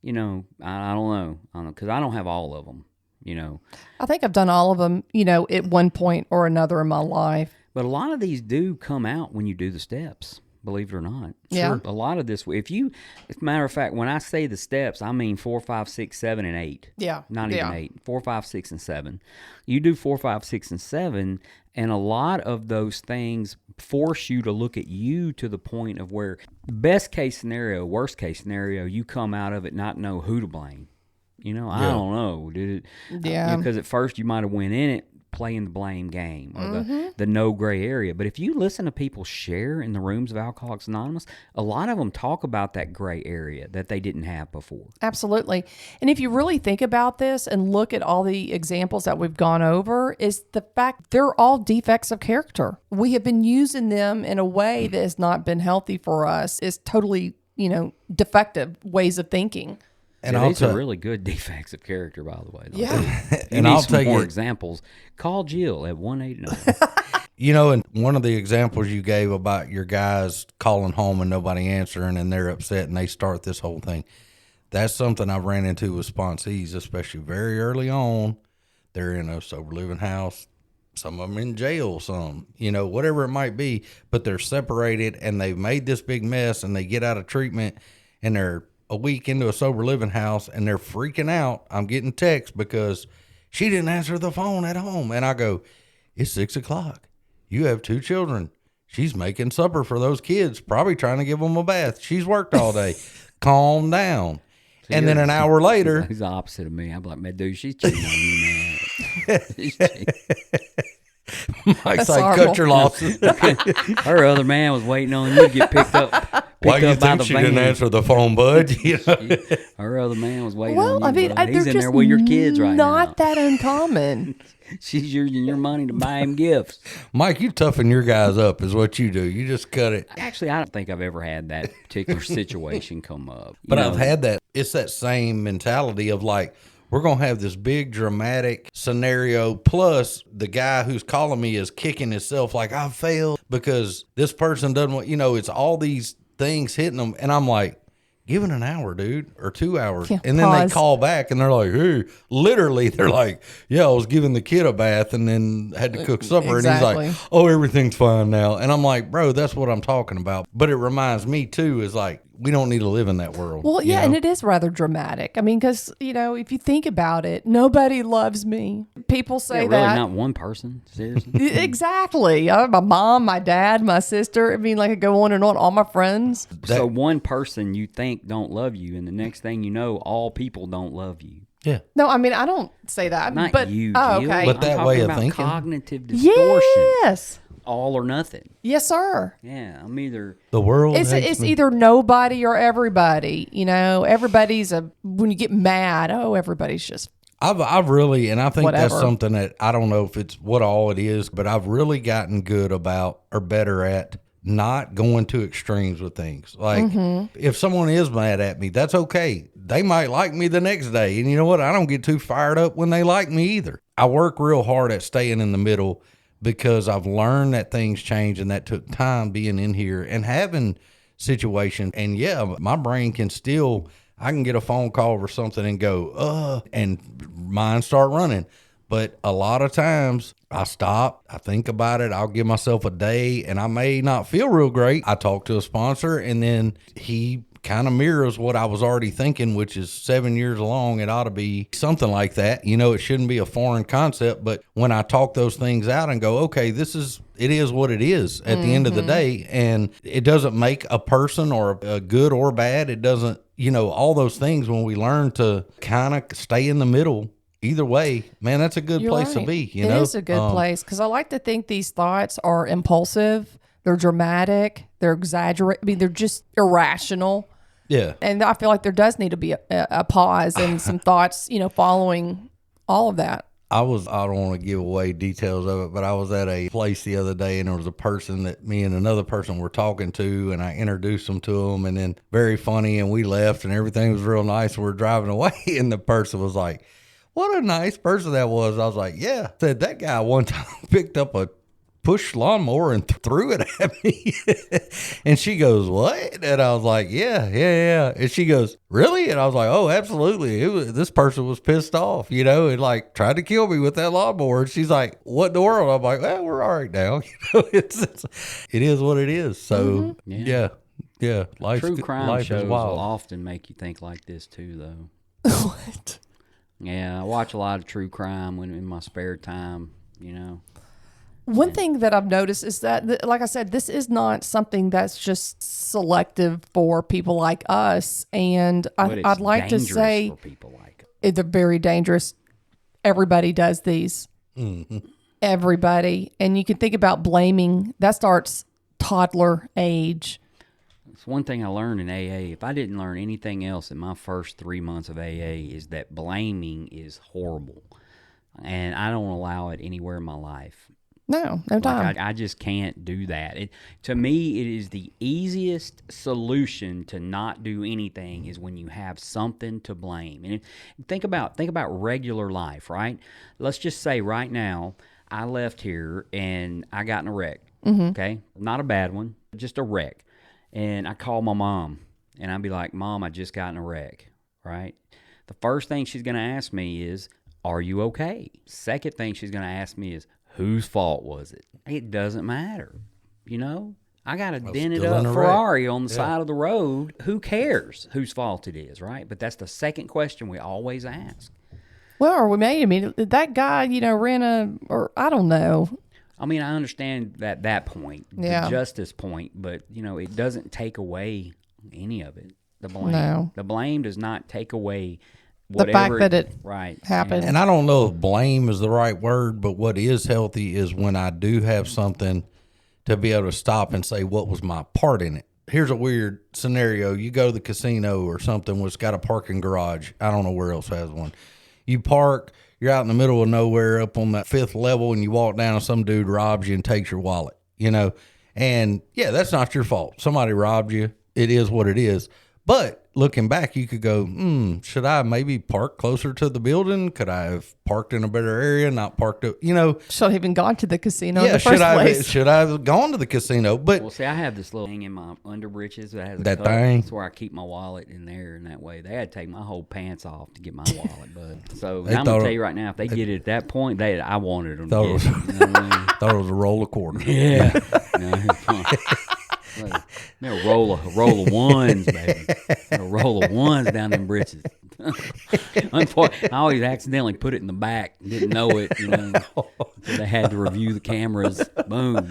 you know, I don't know, because I don't have all of them, you know. I think I've done all of them, you know, at one point or another in my life. But a lot of these do come out when you do the steps, believe it or not. Yeah. Sure. A lot of this, as a matter of fact, when I say the steps, I mean 4, 5, 6, 7, and 8. Yeah. Not Yeah. even 8. 4, 5, 6, and 7. You do 4, 5, 6, and 7, and a lot of those things force you to look at you to the point of where, best case scenario, worst case scenario, you come out of it not know who to blame. You know, I don't know, dude. Yeah. Because at first you might have went in it playing the blame game or the no gray area. But if you listen to people share in the rooms of Alcoholics Anonymous, a lot of them talk about that gray area that they didn't have before. Absolutely. And if you really think about this and look at all the examples that we've gone over, is the fact they're all defects of character. We have been using them in a way that has not been healthy for us. Is totally, you know, defective ways of thinking. And Yeah, I'll these are tell really good defects of character, by the way. Though. Yeah. You and need I'll some take more it. examples. Call Jill at 189. You know, and one of the examples you gave about your guys calling home and nobody answering and they're upset and they start this whole thing. That's something I've ran into with sponsees, especially very early on. They're in a sober living house. Some of them in jail, some, you know, whatever it might be, but they're separated and they've made this big mess and they get out of treatment and they're a week into a sober living house and they're freaking out. I'm getting texts because she didn't answer the phone at home. And I go, it's 6 o'clock. You have 2 children. She's making supper for those kids, probably trying to give them a bath. She's worked all day. Calm down. And then an hour later, He's the opposite of me. I'm like, man, dude, she's cheating on you, man. She's cheating. Mike's That's like, horrible. cut your losses. Her other man was waiting on you to get picked up. Why do you up by think the she van. didn't answer the phone, bud? You know? Her other man was waiting Well, on you. I mean, bro. He's they're in there just with your kids right now. not that uncommon. She's using your money to buy him gifts. Mike, you toughen your guys up is what you do. You just cut it. Actually, I don't think I've ever had that particular situation come up. You But know, I've had that. It's that same mentality of like, we're going to have this big dramatic scenario. Plus, the guy who's calling me is kicking himself like, I failed because this person doesn't want, you know, it's all these things hitting them. And I'm like, give it an hour, dude, or 2 hours. Yeah, and then pause. they call back and they're like, hey, literally, they're like, yeah, I was giving the kid a bath and then had to cook supper. Exactly. And he's like, oh, everything's fine now. And I'm like, bro, that's what I'm talking about. But it reminds me, too, is like, we don't need to live in that world. Well, you yeah, know? and it is rather dramatic. I mean, because, you know, if you think about it, nobody loves me. People say yeah, really, that. not one person. Seriously. Exactly. My mom, my dad, my sister. I mean, like I go on and on, all my friends. So one person you think don't love you, and the next thing you know, all people don't love you. Yeah. No, I mean, I don't say that. Not but, you, oh, Jill. okay. But that I'm way talking of about thinking. cognitive distortion. Yes. All or nothing. Yes, sir. Yeah, I'm either. The world It's hates me. either nobody or everybody. You know, everybody's when you get mad, oh, everybody's just I've really, and I think that's Whatever. something that I don't know if it's what all it is, but I've really gotten good about or better at not going to extremes with things. Like if someone is mad at me, that's okay. They might like me the next day. And you know what? I don't get too fired up when they like me either. I work real hard at staying in the middle because I've learned that things change and that took time being in here and having situations. And yeah, my brain can still, I can get a phone call or something and go, and mine start running. But a lot of times I stop, I think about it, I'll give myself a day and I may not feel real great. I talk to a sponsor and then he kind of mirrors what I was already thinking, which is 7 years along. It ought to be something like that. You know, it shouldn't be a foreign concept, but when I talk those things out and go, okay, it is what it is at the end of the day. And it doesn't make a person or a good or bad. It doesn't, you know, all those things when we learn to kind of stay in the middle. Either way, man, that's a good You're place to right. be. You It know, is a good place because I like to think these thoughts are impulsive, they're dramatic, they're exaggerated. I mean, they're just irrational. Yeah, And I feel like there does need to be a pause and some thoughts, you know, following all of that. I don't want to give away details of it, but I was at a place the other day and there was a person that me and another person were talking to, and I introduced them to them, and then very funny, and we left and everything was real nice. And we're driving away and the person was like, what a nice person that was. I was like, yeah. Said that guy one time picked up a push lawnmower and threw it at me. And she goes, what? And I was like, yeah. And she goes, really? And I was like, oh, absolutely. This person was pissed off, and like tried to kill me with that lawnmower. And she's like, what in the world? I'm like, well, we're all right now. It is what it is. So yeah. True crime life shows is will wild. often make you think like this too, though. What? Yeah, I watch a lot of true crime when in my spare time. One thing that I've noticed is that, like I said, this is not something that's just selective for people like us. And But it's I'd like to dangerous say for people like they're very dangerous. Everybody does these. Mm-hmm. Everybody. And you can think about blaming. That starts toddler age. It's one thing I learned in AA. If I didn't learn anything else in my first 3 months of AA, is that blaming is horrible, and I don't allow it anywhere in my life. No time. Like I just can't do that. To me, it is the easiest solution to not do anything is when you have something to blame. And think about regular life, right? Let's just say right now I left here and I got in a wreck. Okay, not a bad one, just a wreck. And I call my mom, and I'd be like, Mom, I just got in a wreck, right? The first thing she's going to ask me is, are you okay? Second thing she's going to ask me is, whose fault was it? It doesn't matter, I got a dented up Ferrari on the side of the road. Who cares whose fault it is, right? But that's the second question we always ask. Well, or I mean, that guy, ran or I don't know. I mean, I understand that point, the justice point, but, it doesn't take away any of it. The blame. No. The blame does not take away The fact that it right happened. And I don't know if blame is the right word, but what is healthy is when I do have something to be able to stop and say, what was my part in it? Here's a weird scenario. You go to the casino or something which got a parking garage. I don't know where else has one. You park, you're out in the middle of nowhere up on that 5th level, and you walk down and some dude robs you and takes your wallet, And yeah, that's not your fault. Somebody robbed you. It is what it is. But looking back, you could go, should I maybe park closer to the building? Could I have parked in a better area, not parked up, Should have even gone to the casino in the first place. Should I have gone to the casino? But well, see, I have this little thing in my underbritches that has a that cup. thing. That's where I keep my wallet in there, and that way they had to take my whole pants off to get my wallet. But so I'm gonna tell you right now, if they get it at that point, I wanted them to get it. You know what I mean? Thought it was a roll of quarters. Yeah. No, roll of ones, baby. A roll of ones down them britches. Unfortunately, I always accidentally put it in the back. Didn't know it, So they had to review the cameras. Boom.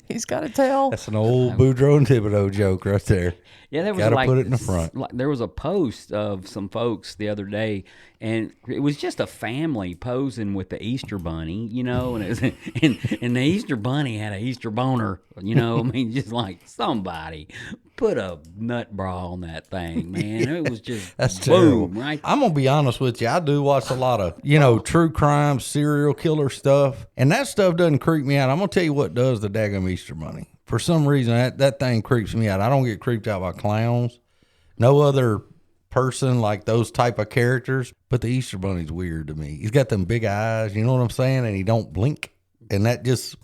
He's got to tell. That's an old Boudreaux and Thibodeau joke right there. Yeah, there was Gotta put it in the front. There was a post of some folks the other day, and it was just a family posing with the Easter bunny, and it was, and the Easter bunny had an Easter boner, I mean, just like somebody put a nut bra on that thing, man. It was just That's boom, terrible. right? I'm gonna be honest with you. I do watch a lot of true crime, serial killer stuff, and that stuff doesn't creep me out. I'm gonna tell you what does the daggum Easter bunny. For some reason, that thing creeps me out. I don't get creeped out by clowns. No other person like those type of characters. But the Easter Bunny's weird to me. He's got them big eyes, you know what I'm saying? And he don't blink. And that just,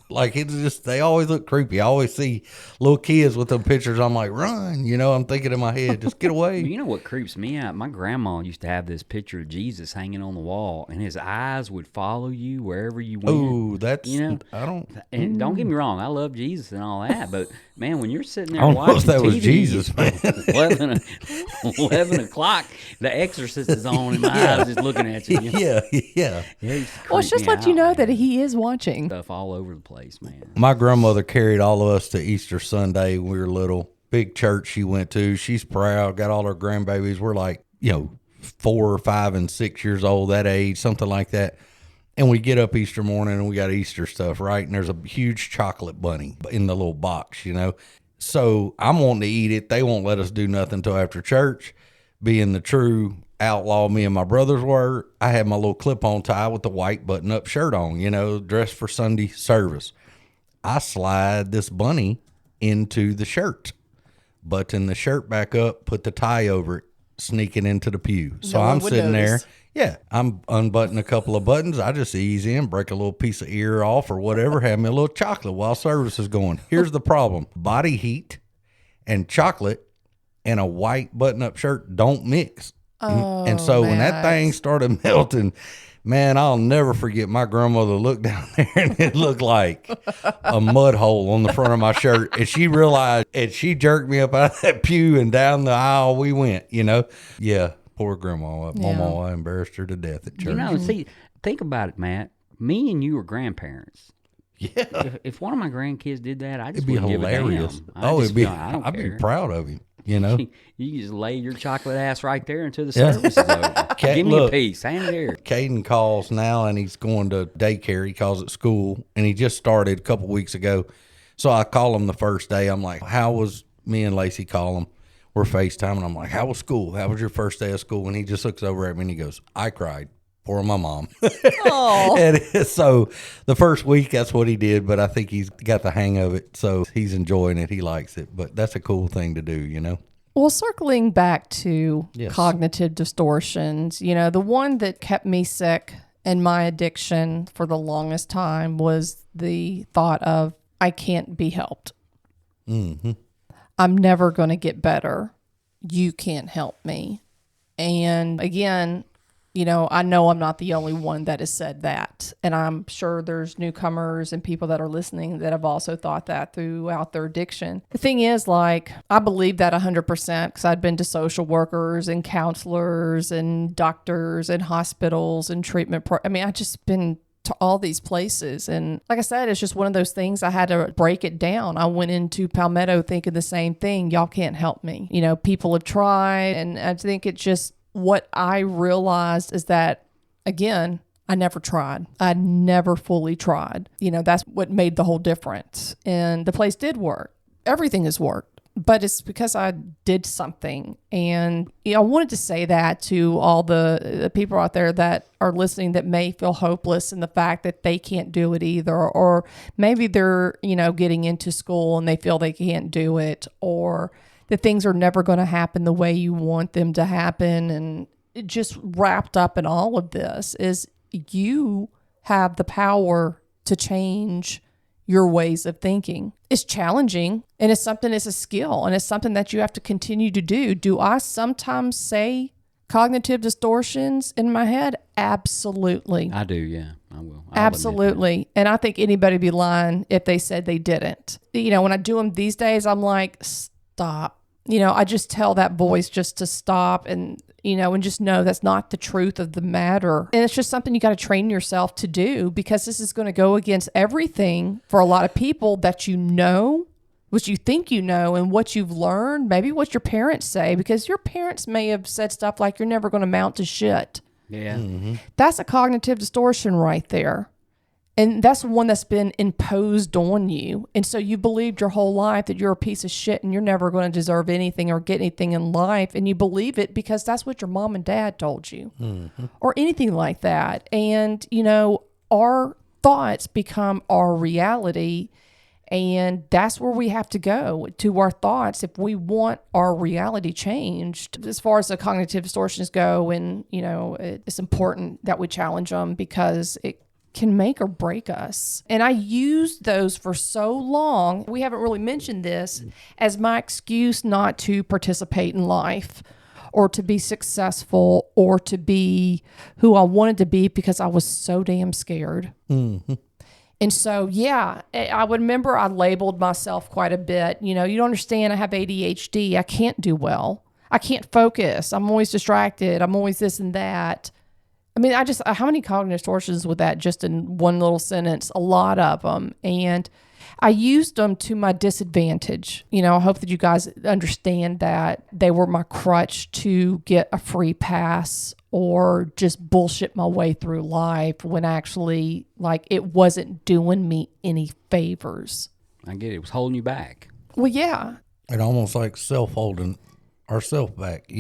they always look creepy. I always see little kids with them pictures. I'm like, run. I'm thinking in my head, just get away. You know what creeps me out? My grandma used to have this picture of Jesus hanging on the wall, and his eyes would follow you wherever you went. Oh, that's, I don't. And don't get me wrong, I love Jesus and all that, but man, when you're sitting there I don't know watching if that TV, was Jesus, man. 11 o'clock, The Exorcist is on, and my eyes is looking at you. Yeah. Yeah, it used to Well, it's creep just me let you out, know man. that he is watching. Stuff all over the place, man. My grandmother carried all of us to Easter Sunday when we were little. Big church she went to. She's proud, got all her grandbabies. We're like, 4 or 5 and 6 years old, that age, something like that. And we get up Easter morning and we got Easter stuff, right? And there's a huge chocolate bunny in the little box, So I'm wanting to eat it. They won't let us do nothing until after church. Being the true outlaw me and my brothers were, I had my little clip-on tie with the white button-up shirt on, dressed for Sunday service. I slide this bunny into the shirt, button the shirt back up, put the tie over it, sneaking into the pew. So No one I'm would sitting notice. there. Yeah, I'm unbuttoning a couple of buttons. I just ease in, break a little piece of ear off or whatever, have me a little chocolate while service is going. Here's the problem. Body heat and chocolate and a white button-up shirt don't mix. And so when that Max. thing started melting, man, I'll never forget my grandmother looked down there and it looked like a mud hole on the front of my shirt. And she realized, and she jerked me up out of that pew and down the aisle we went, Yeah, poor grandma. Mama, I embarrassed her to death at church. See, think about it, Matt. Me and you are grandparents. Yeah. If one of my grandkids did that, I just It'd be wouldn't hilarious. Give a damn. I don't I'd be care. proud of him, You just lay your chocolate ass right there until the service is over. Give me look. a piece. Hand it here. Caden calls now and he's going to daycare. He calls it school and he just started a couple weeks ago. So I call him the first day. I'm like, how was me and Lacey call him? We're FaceTiming. I'm like, how was school? How was your first day of school? And he just looks over at me and he goes, I cried for my mom. Oh, And so the first week, that's what he did. But I think he's got the hang of it. So he's enjoying it. He likes it. But that's a cool thing to do, well, circling back to Yes. cognitive distortions, the one that kept me sick and my addiction for the longest time was the thought of, I can't be helped. Mm-hmm. I'm never going to get better. You can't help me. And again, I know I'm not the only one that has said that. And I'm sure there's newcomers and people that are listening that have also thought that throughout their addiction. The thing is, I believe that 100% because I'd been to social workers and counselors and doctors and hospitals and treatment. I just been to all these places. And like I said, it's just one of those things I had to break it down. I went into Palmetto thinking the same thing. Y'all can't help me. People have tried. And I think it just, what I realized is that, again, I never tried. I never fully tried. That's what made the whole difference. And the place did work. Everything has worked. But it's because I did something. And I wanted to say that to all the people out there that are listening that may feel hopeless in the fact that they can't do it either. Or maybe they're, getting into school and they feel they can't do it. Or that things are never going to happen the way you want them to happen. And it just wrapped up in all of this is you have the power to change your ways of thinking. It's challenging and it's a skill and it's something that you have to continue to do. Do I sometimes say cognitive distortions in my head? Absolutely. I do, yeah. I will. Absolutely. And I think anybody would be lying if they said they didn't. When I do them these days, I'm like, stop. I just tell that voice just to stop and just know that's not the truth of the matter. And it's just something you got to train yourself to do because this is going to go against everything for a lot of people that what you think and what you've learned, maybe what your parents say, because your parents may have said stuff like, you're never going to amount to shit. Yeah. Mm-hmm. That's a cognitive distortion right there. And that's one that's been imposed on you. And so you believed your whole life that you're a piece of shit and you're never going to deserve anything or get anything in life. And you believe it because that's what your mom and dad told you or anything like that. And, our thoughts become our reality. And that's where we have to go to our thoughts if we want our reality changed. As far as the cognitive distortions go, and, it's important that we challenge them because it can make or break us. And I used those for so long. We haven't really mentioned this as my excuse not to participate in life or to be successful or to be who I wanted to be because I was so damn scared. Mm-hmm. And so, yeah, I would remember I labeled myself quite a bit. You don't understand. I have ADHD. I can't do well. I can't focus. I'm always distracted. I'm always this and that. How many cognitive distortions with that just in one little sentence? A lot of them. And I used them to my disadvantage. I hope that you guys understand that they were my crutch to get a free pass or just bullshit my way through life when actually, it wasn't doing me any favors. I get it. It was holding you back. Well, yeah. It almost like self-holding ourselves back,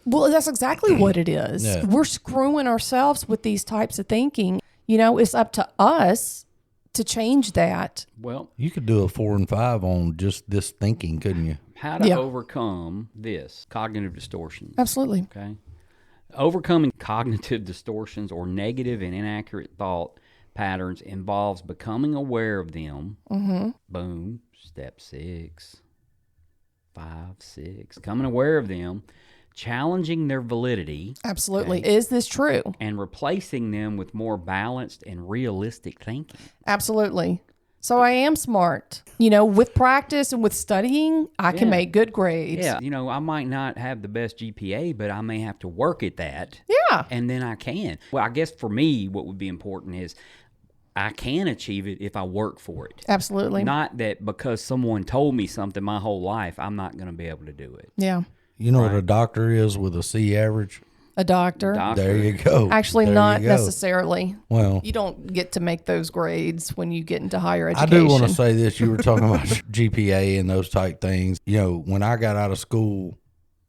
Well, that's exactly what it is. Yeah. We're screwing ourselves with these types of thinking. You know, it's up to us to change that. Well, You could do a 4 and 5 on just this thinking, couldn't you? how to Yeah. overcome this cognitive distortions. Absolutely. Okay. Overcoming cognitive distortions or negative and inaccurate thought patterns involves becoming aware of them. Mm-hmm. Boom. Step 6. 5, 6. Becoming aware of them, challenging their validity. Absolutely. Okay. Is this true? And replacing them with more balanced and realistic thinking. Absolutely. So I am smart. You know, with practice and with studying, I can Yeah. make good grades. Yeah. You know, I might not have the best GPA, but I may have to work at that. Yeah. And then I can. Well, I guess for me, what would be important is I can achieve it if I work for it. Absolutely. Not that because someone told me something my whole life, I'm not going to be able to do it. Yeah. You know what a doctor is with a C average? A doctor. There you go. Actually, There not you go. necessarily. Well, You don't get to make those grades when you get into higher I education. do want to say this. You were talking about GPA and those type things. You know, when I got out of school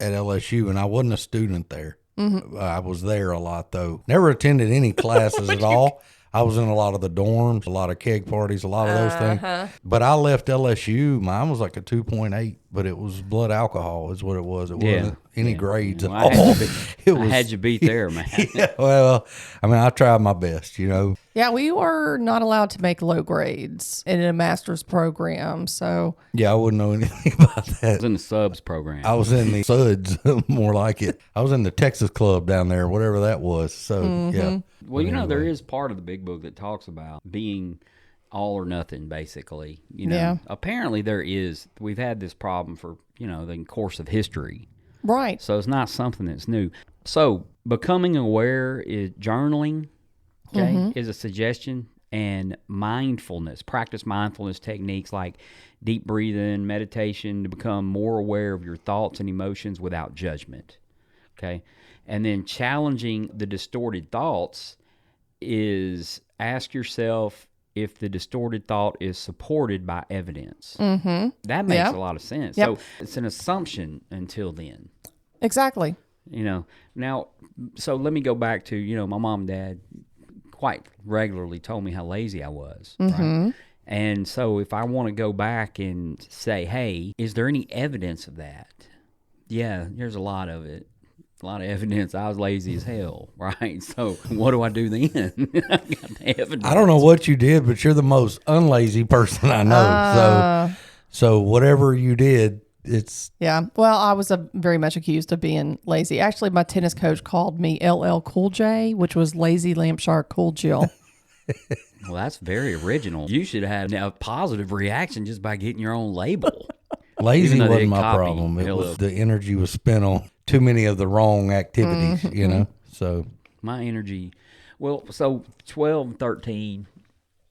at LSU, and I wasn't a student there, I was there a lot, though. Never attended any classes at all. I was in a lot of the dorms, a lot of keg parties, a lot of those things. But I left LSU. Mine was like a 2.8, but it was blood alcohol is what it was. It Yeah. wasn't any grades at Well, all. I had you beat there, man. Yeah, well, I mean, I tried my best, you know. Yeah, we were not allowed to make low grades in a master's program. So, Yeah, I wouldn't know anything about I that. was in the subs program. I was in the Suds, more like it. I was in the Texas Club down there, whatever that was. So, yeah. Well, you know, there anyway. is part of the big book that talks about being all or nothing, basically. You know, Yeah. apparently there is. We've had this problem for, you know, the course of history. right. So it's not something that's new. So becoming aware is journaling, okay, is a suggestion, and mindfulness. Practice mindfulness techniques like deep breathing, meditation to become more aware of your thoughts and emotions without judgment. Okay. And then challenging the distorted thoughts is ask yourself if the distorted thought is supported by evidence. Mm-hmm. That makes Yeah. a lot of sense. Yep. So it's an assumption until then. Exactly. You know, now, so let me go back to, you know, my mom and dad quite regularly told me how lazy I was. Right? And so if I want to go back and say, hey, is there any evidence of that? Yeah, there's a lot of it. A lot of evidence. I was lazy as hell, right? So what do I do then? I got the evidence. I don't know what you did, but you're the most unlazy person I know. So whatever you did, it's Yeah. Well, I was very much accused of being lazy. Actually, my tennis coach called me LL Cool J, which was Lazy Lamp Shark Cool Jill. Well, that's very original. You should have had a positive reaction just by getting your own label. lazy Even though they wasn't my copy problem. It Hello. was the energy was spent on too many of the wrong activities, you know. So My energy, well, so 12, 13,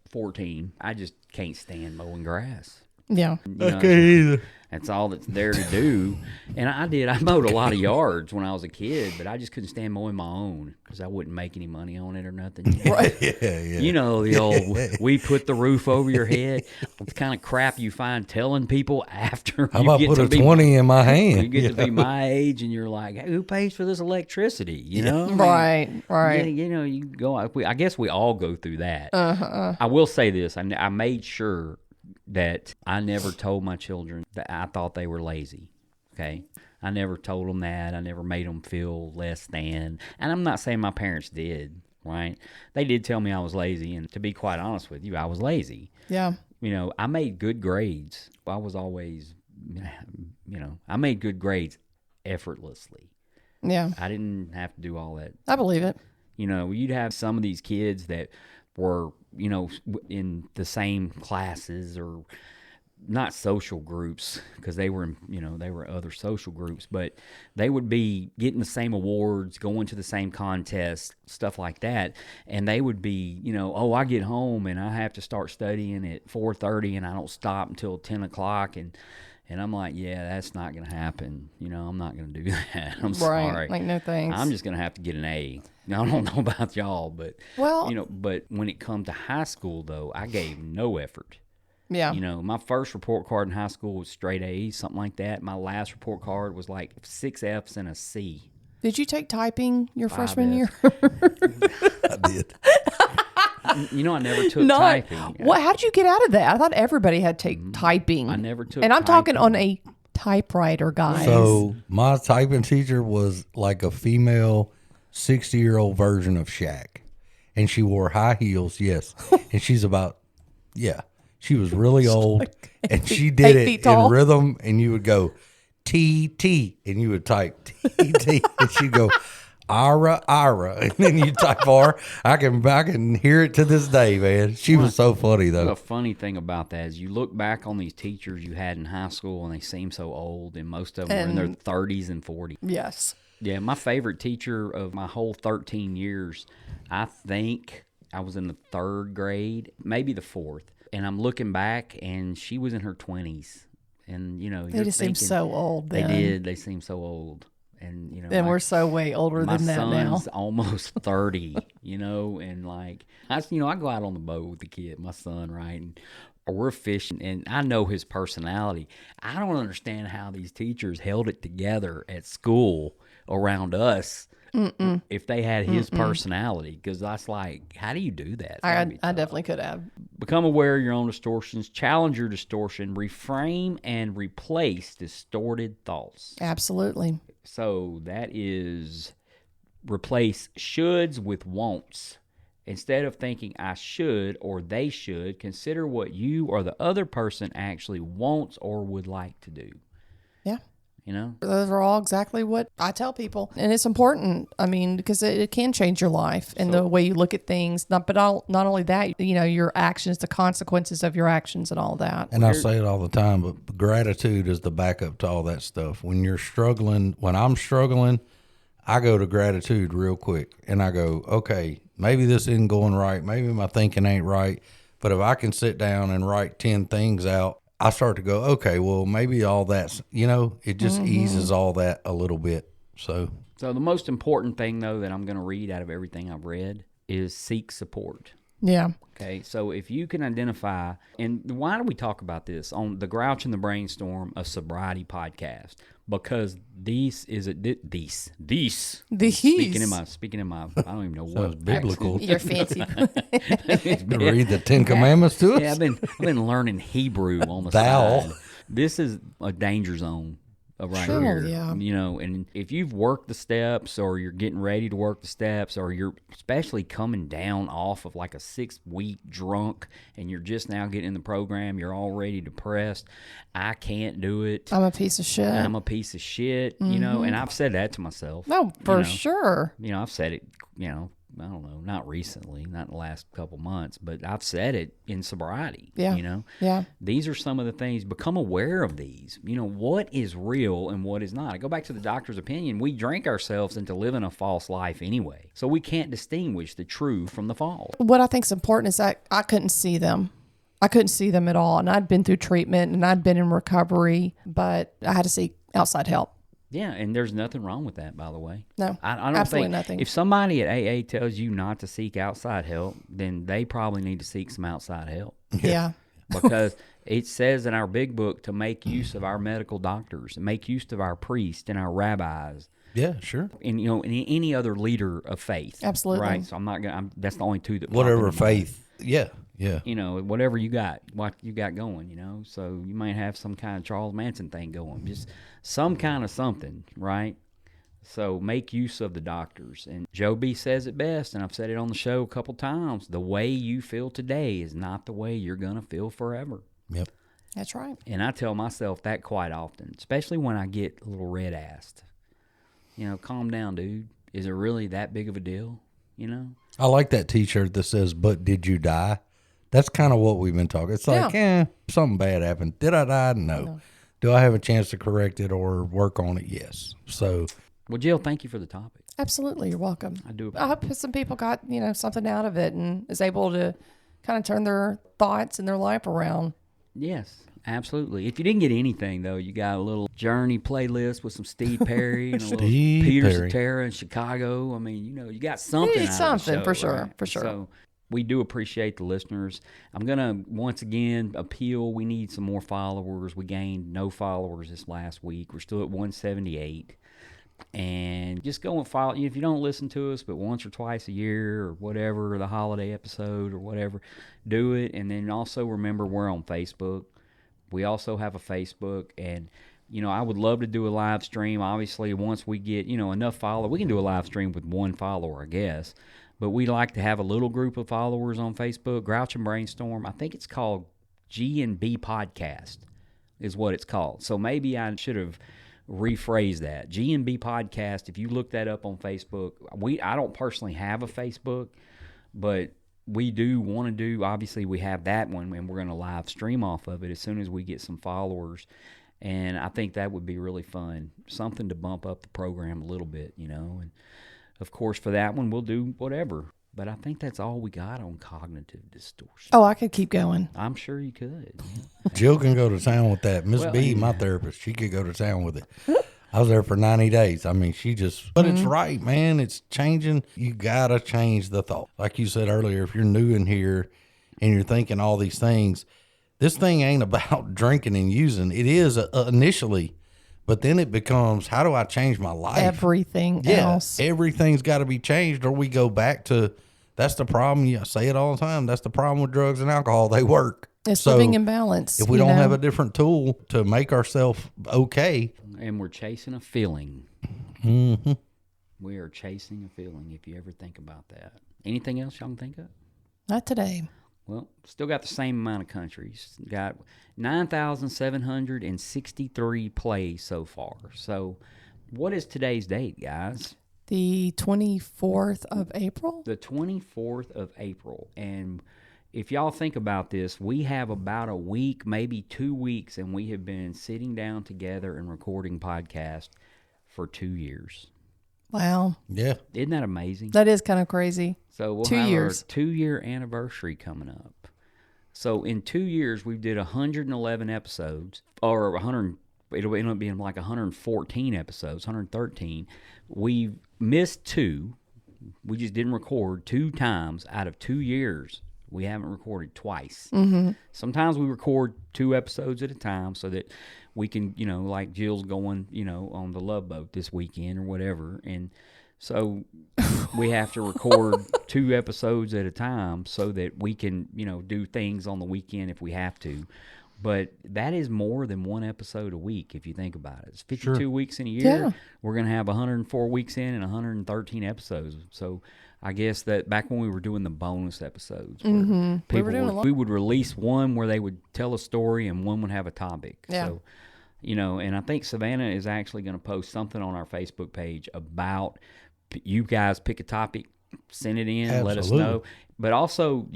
14, I just can't stand mowing grass. Yeah. You know, either. That's all that's there to do. And I mowed a lot of yards when I was a kid, but I just couldn't stand mowing my own because I wouldn't make any money on it or nothing. Right. Yeah. You know, the old, we put the roof over your head. It's kind of crap you find telling people after How you about get put to a be 20 in my hand? you get to be my age and you're like, hey, who pays for this electricity? You know? Right. Yeah, Right. you know, you go. I guess we all go through that. I will say this: I made sure that I never told my children that I thought they were lazy. Okay, I never told them that. I never made them feel less than. And I'm not saying my parents did. Right? They did tell me I was lazy, and to be quite honest with you, I was lazy. Yeah. You know, I made good grades. I was always, you know, I made good grades effortlessly. Yeah. I didn't have to do all that. I believe it. You know, you'd have some of these kids that were, you know, in the same classes or not social groups because they were, you know, they were other social groups, but they would be getting the same awards, going to the same contests, stuff like that. And they would be, you know, oh, I get home and I have to start studying at 4:30 and I don't stop until 10 o'clock. And I'm like, yeah, that's not going to happen. You know, I'm not going to do that. I'm Right. sorry. Like, no thanks. I'm just going to have to get an A. Now, I don't know about y'all, but, Well- you know, but when it come to high school, though, I gave no effort. Yeah. You know, my first report card in high school was straight A's, something like that. My last report card was like 6 F's and a C. Did you take typing your freshman 5S. year? I did. You know, I never took Not. typing. What? How did you get out of that? I thought everybody had to take typing. I never took And I'm talking typing. on a typewriter, guys. So my typing teacher was like a female 60-year-old version of Shaq. And she wore high heels, yes. And she's about, yeah. She was really old. And she did 8 feet it tall. in rhythm. And you would go, T, and you would type T. And she'd go, Ira. And then you type R. I can hear it to this day, man. She was so funny, though. The funny thing about that is you look back on these teachers you had in high school and they seem so old, and most of them were in their 30s and 40s. Yes. Yeah, my favorite teacher of my whole 13 years, I think I was in the 3rd grade, maybe the 4th. And I'm looking back, and she was in her 20s. And, you know, They just seem so old They then. did. They seem so old. And, you know, And we're so way older my than that now. son's almost 30, you know, and like, I go out on the boat with the kid, my son, right? And, or we're fishing, and I know his personality. I don't understand how these teachers held it together at school around us if they had his personality, because that's like, how do you do that? It's gotta be I tough. definitely could have. Become aware of your own distortions, challenge your distortion, reframe and replace distorted thoughts. Absolutely. So that is replace shoulds with won'ts. Instead of thinking I should or they should, consider what you or the other person actually wants or would like to do. Yeah. You know? Those are all exactly what I tell people. And it's important, I mean, because it can change your life and the way you look at things. Not only that, you know, your actions, the consequences of your actions and all that. And I say it all the time, but gratitude is the backup to all that stuff. When I'm struggling, I go to gratitude real quick. And I go, okay, maybe this isn't going right. Maybe my thinking ain't right. But if I can sit down and write 10 things out, I start to go, okay, well, maybe all that's, it just eases all that a little bit. So the most important thing, though, that I'm going to read out of everything I've read is seek support. Yeah. Okay, so if you can identify, and why do we talk about this on the Grouch and the Brainstorm, a sobriety podcast? Because these. Speaking in my, I don't even know what. Sounds biblical. You're fancy. Read the 10 Commandments to us. Yeah, I've been learning Hebrew on the Thou. side. This is a danger zone right Sure, here. yeah. You know, and if you've worked the steps, or you're getting ready to work the steps, or you're especially coming down off of like a 6-week drunk, and you're just now getting in the program, you're already depressed. I can't do it. I'm a piece of shit. I'm a piece of shit. You know, and I've said that to myself. No, for you know. sure. You know, I've said it, I don't know, not recently, not in the last couple months, but I've said it in sobriety. Yeah. You know? Yeah. These are some of the things, become aware of these. You know, what is real and what is not. I go back to the doctor's opinion. We drink ourselves into living a false life anyway. So we can't distinguish the true from the false. What I think is important is that I couldn't see them. I couldn't see them at all. And I'd been through treatment and I'd been in recovery, but I had to seek outside help. Yeah, and there's nothing wrong with that, by the way. No, I don't absolutely think nothing. If somebody at AA tells you not to seek outside help, then they probably need to seek some outside help. Yeah. Because it says in our big book to make use of our medical doctors, make use of our priests and our rabbis, Yeah, sure. and and any other leader of faith. Absolutely. Right. So I'm not gonna. that's the only two that. pop Whatever into mind. faith. Yeah. Whatever you got, what you got going. So you might have some kind of Charles Manson thing going, just some kind of something, right? So make use of the doctors. And Joe B says it best, and I've said it on the show a couple times. The way you feel today is not the way you're gonna feel forever. Yep. That's right. And I tell myself that quite often, especially when I get a little red-assed. Calm down, dude. Is it really that big of a deal? I like that T-shirt that says, "But did you die?" That's kind of what we've been talking. It's like, something bad happened. Did I die? No. Do I have a chance to correct it or work on it? Yes. So, Well, Jill, thank you for the topic. Absolutely. You're welcome. I do. I hope some people got, something out of it and is able to kind of turn their thoughts and their life around. Yes, absolutely. If you didn't get anything, though, you got a little Journey playlist with some Steve Perry and a little Steve Peter Perry. Cetera in Chicago. I mean, you got something Need out something, of the for show, sure, right? for sure. So we do appreciate the listeners. I'm going to, once again, appeal. We need some more followers. We gained no followers this last week. We're still at 178. And just go and follow. If you don't listen to us but once or twice a year or whatever, or the holiday episode or whatever, do it. And then also remember, we're on Facebook. We also have a Facebook. And, I would love to do a live stream. Obviously, once we get, enough followers, we can do a live stream with one follower, I guess. But we like to have a little group of followers on Facebook. Grouch and Brainstorm. I think it's called G&B Podcast is what it's called. So maybe I should have rephrase that. G&B Podcast. If you look that up on Facebook, I don't personally have a Facebook, but we do want to do. Obviously, we have that one, and we're going to live stream off of it as soon as we get some followers. And I think that would be really fun, something to bump up the program a little bit, And of course, for that one, we'll do whatever. But I think that's all we got on cognitive distortion. Oh, I could keep going. I'm sure you could. Jill can go to town with that. Miss Well, B, my therapist, she could go to town with it. I was there for 90 days. I mean, but it's right, man. It's changing. You got to change the thought. Like you said earlier, if you're new in here and you're thinking all these things, this thing ain't about drinking and using. It is initially, but then it becomes, how do I change my life? Everything else. Everything's got to be changed, or we go back to, that's the problem. I say it all the time. That's the problem with drugs and alcohol. They work. It's living in balance. If we don't have a different tool to make ourselves okay. And we're chasing a feeling. Mm-hmm. We are chasing a feeling, if you ever think about that. Anything else y'all can think of? Not today. Well, still got the same amount of countries. Got 9,763 plays so far. So what is today's date, guys? The 24th of April? The 24th of April. And if y'all think about this, we have about a week, maybe 2 weeks, and we have been sitting down together and recording podcasts for 2 years. Wow. Yeah. Isn't that amazing? That is kind of crazy. So we'll 2 have years. our 2-year anniversary coming up. So in 2 years, we did 111 episodes, or 100. It'll end up being like 114 episodes, 113. We missed 2. We just didn't record 2 times out of 2 years. We haven't recorded twice. Mm-hmm. Sometimes we record 2 episodes at a time so that we can, like Jill's going, on the Love Boat this weekend or whatever. And so we have to record 2 episodes at a time so that we can, do things on the weekend if we have to. But that is more than 1 episode a week if you think about it. It's 52 weeks in a year. Yeah. We're going to have 104 weeks in and 113 episodes. So I guess that back when we were doing the bonus episodes, where we would release one where they would tell a story and one would have a topic. Yeah. So, and I think Savannah is actually going to post something on our Facebook page about you guys pick a topic, send it in, let us know. But also,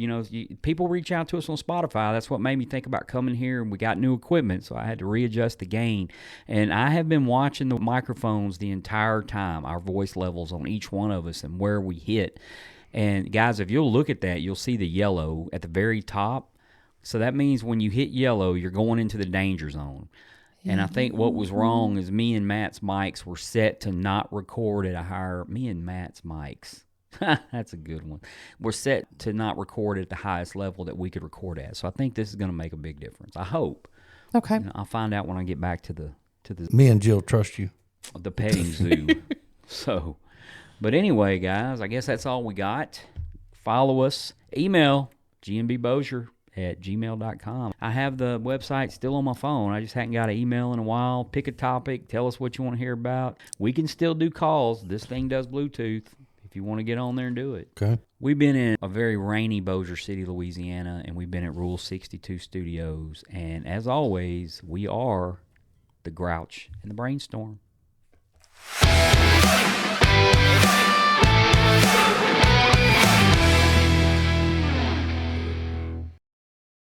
people reach out to us on Spotify. That's what made me think about coming here. And we got new equipment, so I had to readjust the gain. And I have been watching the microphones the entire time, our voice levels on each one of us and where we hit. And guys, if you'll look at that, you'll see the yellow at the very top. So that means when you hit yellow, you're going into the danger zone. And I think what was wrong is me and Matt's mics were set to not record at a higher... Me and Matt's mics... That's a good one. We're set to not record at the highest level that we could record at. So I think this is going to make a big difference. I hope. Okay. I'll find out when I get back to the Me and Jill trust you. The petting zoo. So, but anyway, guys, I guess that's all we got. Follow us. Email gnbbozier@gmail.com. I have the website still on my phone. I just hadn't got an email in a while. Pick a topic. Tell us what you want to hear about. We can still do calls. This thing does Bluetooth. If you want to get on there and do it. Okay. We've been in a very rainy Bossier City, Louisiana, and we've been at Rule 62 Studios. And as always, we are the Grouch and the Brainstorm.